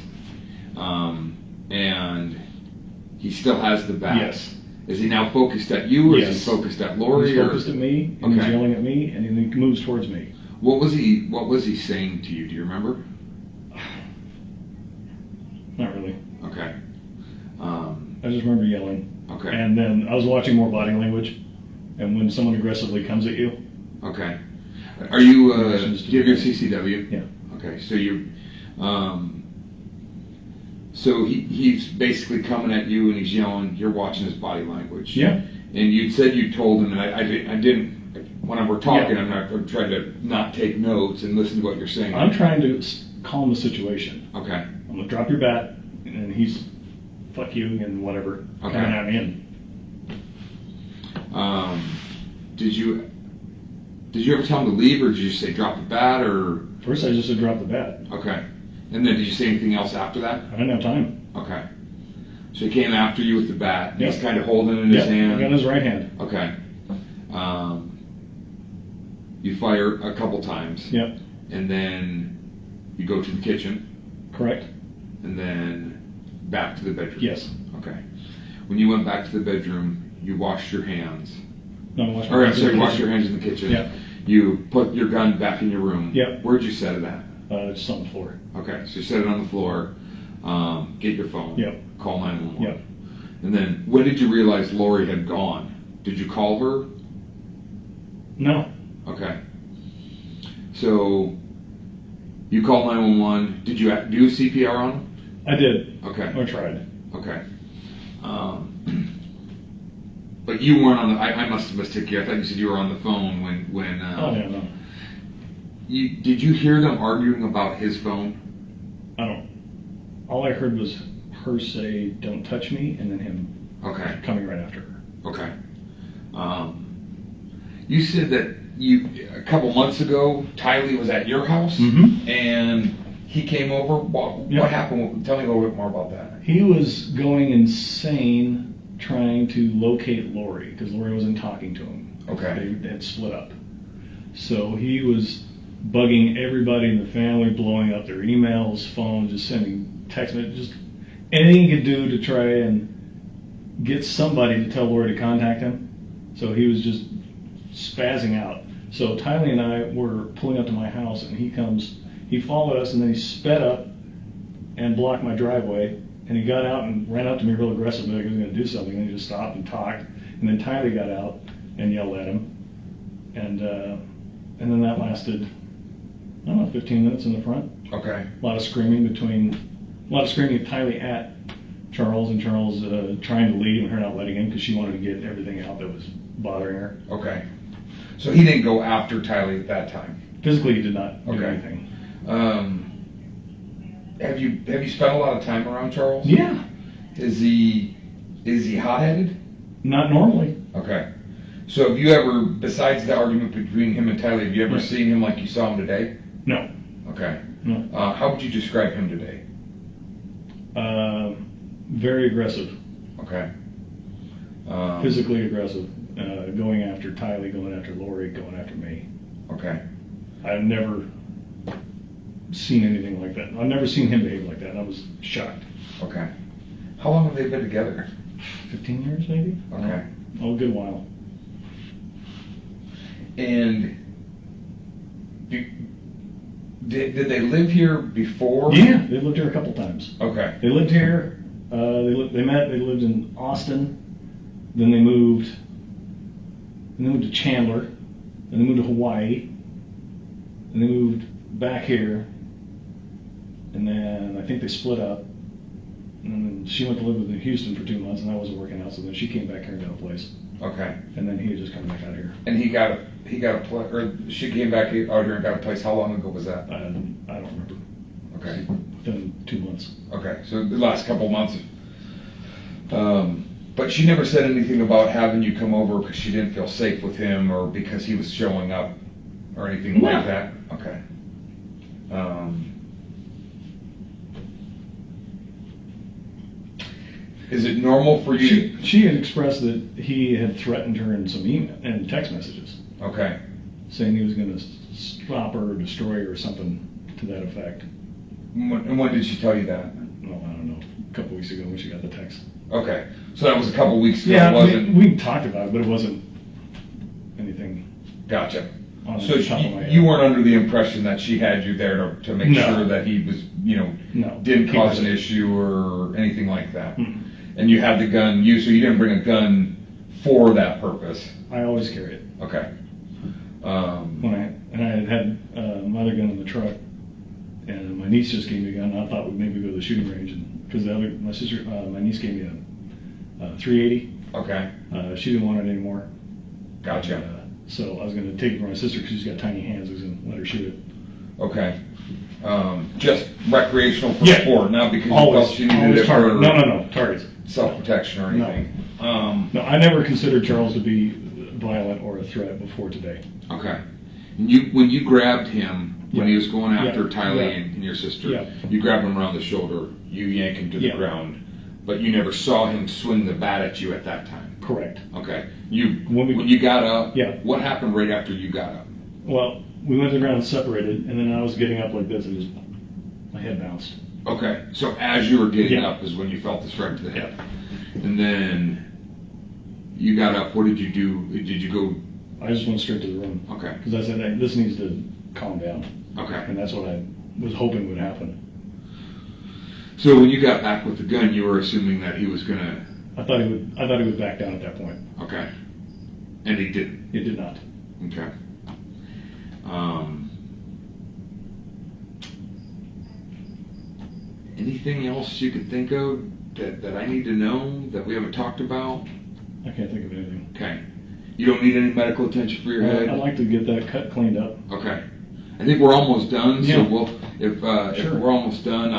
And he still has the bat. Yes. Is he now focused at you, or is Yes. he focused at Lori? He's Or focused at me, and he's Okay. yelling at me, and he moves towards me. what was he saying to you? Do you remember? Not really. Okay. I just remember yelling. Okay. And then I was watching more body language, and when someone aggressively comes at you, Okay. Are you? Do Relations to you have your the- CCW? yeah. Okay. So you. So he's basically coming at you and he's yelling. You're watching his body language. Yeah. And you said you told him, and I didn't. When we're talking, Yeah. I'm trying to not take notes and listen to what you're saying. I'm trying to calm the situation. Okay. I'm gonna drop your bat, and he's fuck you and whatever Okay. coming at me. And Did you ever tell him to leave, or did you say drop the bat, or first I just said drop the bat. okay? And then did you say anything else after that? I didn't have time. Okay. So he came after you with the bat. And Yeah. He's kind of holding it in his Yeah, hand. I got in his right hand. Okay. You fire a couple times. Yep. And then you go to the kitchen. Correct. and then back to the bedroom? Yes. Okay. When you went back to the bedroom, you washed your hands. No, I washed Or, I'm my sorry, hands wash your hands in the kitchen. Yeah. You put your gun back in your room. Yep. Where'd you set it at? Just on the floor. Okay, so you set it on the floor. Get your phone. Yep. Call 911. Yep. And then, when did you realize Lori had gone? Did you call her? No. Okay. So, you called 911. Did you do CPR on him? I did. Okay. I tried. Okay. But you weren't on the. I must have mistaken you. I thought you said you were on the phone when. Oh, yeah, no. Did you hear them arguing about his phone? I don't. All I heard was her say, "Don't touch me," and then him Okay. coming right after her. Okay. You said that a couple months ago, Tylee was at your house, Mhm. and he came over. What Yeah. happened? Tell me a little bit more about that. He was going insane trying to locate Lori because Lori wasn't talking to him. Okay. They had split up. So he was bugging everybody in the family, blowing up their emails, phones, just sending text messages, just anything he could do to try and get somebody to tell Lori to contact him. So he was just spazzing out. So Tylee and I were pulling up to my house, and he followed us, and then he sped up and blocked my driveway. And he got out and ran up to me real aggressively, like he was going to do something. And he just stopped and talked. And then Tylee got out and yelled at him. And then that lasted, I don't know, 15 minutes in the front. Okay. A lot of screaming of Tylee at Charles, and Charles trying to leave and her not letting him because she wanted to get everything out that was bothering her. Okay. So he didn't go after Tylee at that time. Physically, he did not do Okay. anything. Have you spent a lot of time around Charles? Yeah, Is he hot-headed? not normally. Okay. So have you ever, besides the argument between him and Tylee, have you ever Yeah. seen him like you saw him today? No, Okay. no. How would you describe him today? Very aggressive, Okay. physically aggressive, going after Tylee, going after Lori, going after me. Okay. I've never seen anything like that. I've never seen him behave like that, and I was shocked. Okay. How long have they been together? 15 years, maybe? Okay. Oh, a good while. And did they live here before? Yeah, they lived here a couple times. Okay. They lived here. They lived in Austin. Then they moved. Then they moved to Chandler. Then they moved to Hawaii. And they moved back here. And then I think they split up. And then she went to live with in Houston for 2 months, and that wasn't working out. So then she came back here and got a place. Okay. And then he had just come back out here. And he got a place, or she came back out here and got a place. How long ago was that? I don't remember. Okay. Within 2 months. Okay. So the last couple of months. But she never said anything about having you come over because she didn't feel safe with him or because he was showing up or anything like that? Okay. Is it normal for you? She had expressed that he had threatened her in some email and text messages, Okay. saying he was going to stop her or destroy her or something to that effect. And when did she tell you that? Well, I don't know, a couple weeks ago when she got the text. Okay. So that was a couple weeks ago. Yeah, It wasn't. we talked about it, but it wasn't anything Gotcha. on So the top of my head. you weren't under the impression that she had you there to make No. sure that he was, No. didn't He cause an wasn't. issue or anything like that. Mm-mm. And you had the gun, so you didn't bring a gun for that purpose. I always carry it. Okay. And I had my other gun in the truck, and my niece just gave me a gun. And I thought we'd maybe go to the shooting range, because my niece gave me a 380. Okay. She didn't want it anymore. Gotcha. So I was going to take it for my sister because she's got tiny hands. I was going to let her shoot it. Okay. Just recreational for Yeah. sport, not because you Always, felt she needed always it target. for No, targets. self-protection or No. anything. No, I never considered Charles to be violent or a threat before today. Okay. And when you grabbed him when he was going after Yeah. Tylee Yeah. and your sister, Yeah. you grabbed him around the shoulder, you yank him to the Yeah. ground, but you never saw him swing the bat at you at that time. Correct. Okay. When When you got up, Yeah. what happened right after you got up? Well, we went to the ground and separated, and then I was getting up like this, and my head bounced. Okay, so as you were getting Yeah. up is when you felt the strike to the hip. And then you got up, what did you do? Did you go, I just went straight to the room. okay, Because I said, hey, this needs to calm down. okay. And that's what I was hoping would happen. So when you got back with the gun, you were assuming that he was gonna, I thought he would back down at that point. okay. And he didn't, It did not. okay. Anything else you could think of that I need to know that we haven't talked about? I can't think of anything. Okay. You don't need any medical attention for your head? I'd like to get that cut cleaned up. Okay. I think we're almost done, so Yeah. if Sure. we're almost done,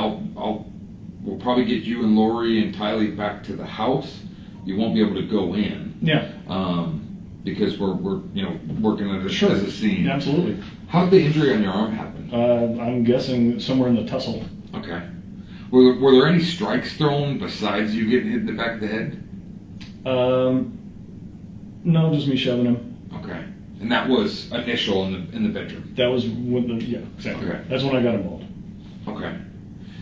we'll probably get you and Lori and Tylee back to the house. You won't be able to go in, Yeah. because we're working at Sure. as a scene. Absolutely. How did the injury on your arm happen? I'm guessing somewhere in the tussle. Okay. Were there any strikes thrown besides you getting hit in the back of the head? No, just me shoving him. Okay. And that was initial in the bedroom. That was when exactly. Okay. That's when I got involved. Okay.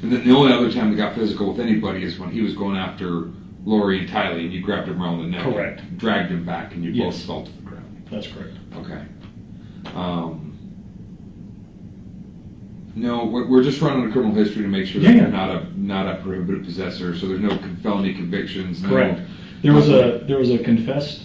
And then the only other time we got physical with anybody is when he was going after Lori and Tylee, and you grabbed him around the neck, Correct. and dragged him back, and you both Yes. fell to the ground. That's correct. Okay. No, we're just running a criminal history to make sure that Yeah. you're not a prohibited possessor. So there's no felony convictions. No, Correct. There was a confessed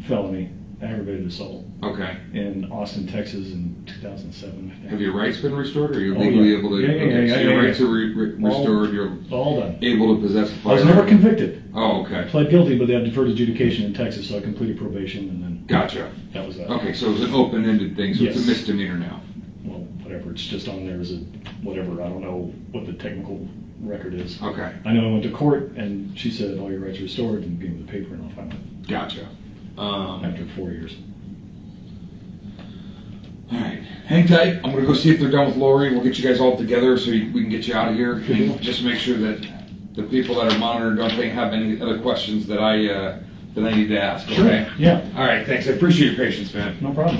felony, aggravated assault, Okay. in Austin, Texas, in 2007. I think. Have your rights been restored, or are you Oh, legally yeah. able to? Yeah, okay. So yeah, your yeah. rights are restored. You're All done. able to possess a I firearm. was never convicted. Oh, okay. Pled guilty, but they had deferred adjudication in Texas, so I completed probation, and then Gotcha. that was that. Okay, so it's an open-ended thing. So it's Yes. a misdemeanor now. Well, whatever. It's just on there as a whatever. I don't know what the technical record is. Okay. I know I went to court, and she said all your rights are restored, and gave me the paper, and I'll find it Gotcha. after 4 years. All right, hang tight. I'm gonna go see if they're done with Lori. We'll get you guys all together so we can get you out of here. Good deal. And just make sure that the people that are monitoring don't have any other questions that I need to ask. Sure. Okay. Yeah. All right. Thanks. I appreciate your patience, man. No problem.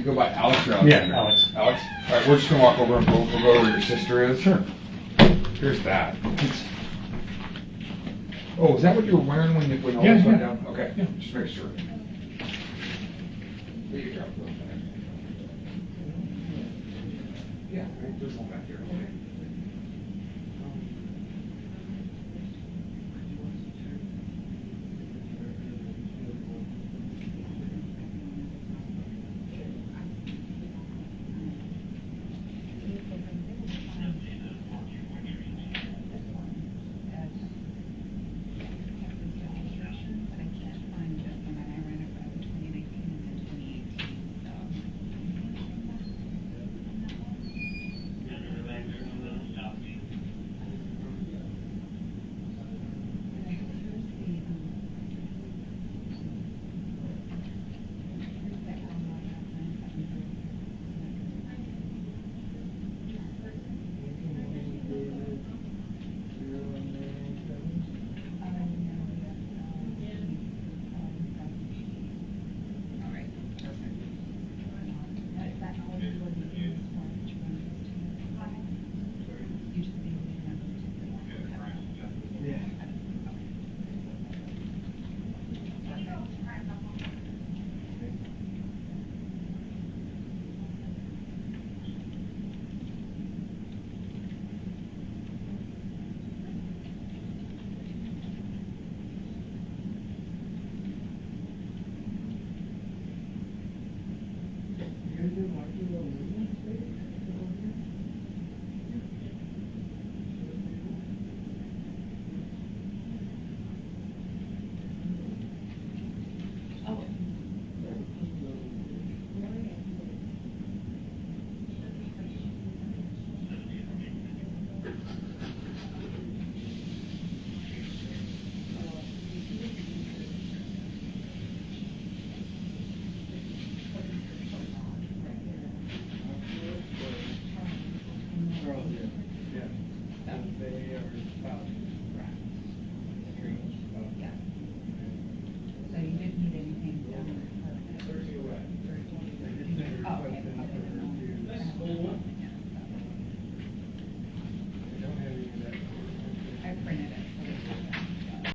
You go by Alex or Yeah, Alexander? Alex. Alex? All right, we're just gonna walk over and we'll go where your sister is. Sure. Here's that. Oh, is that what you were wearing when all Yeah, this went yeah. down? Okay, Yeah. just make sure. There you go. Yeah, there's one back here. Okay.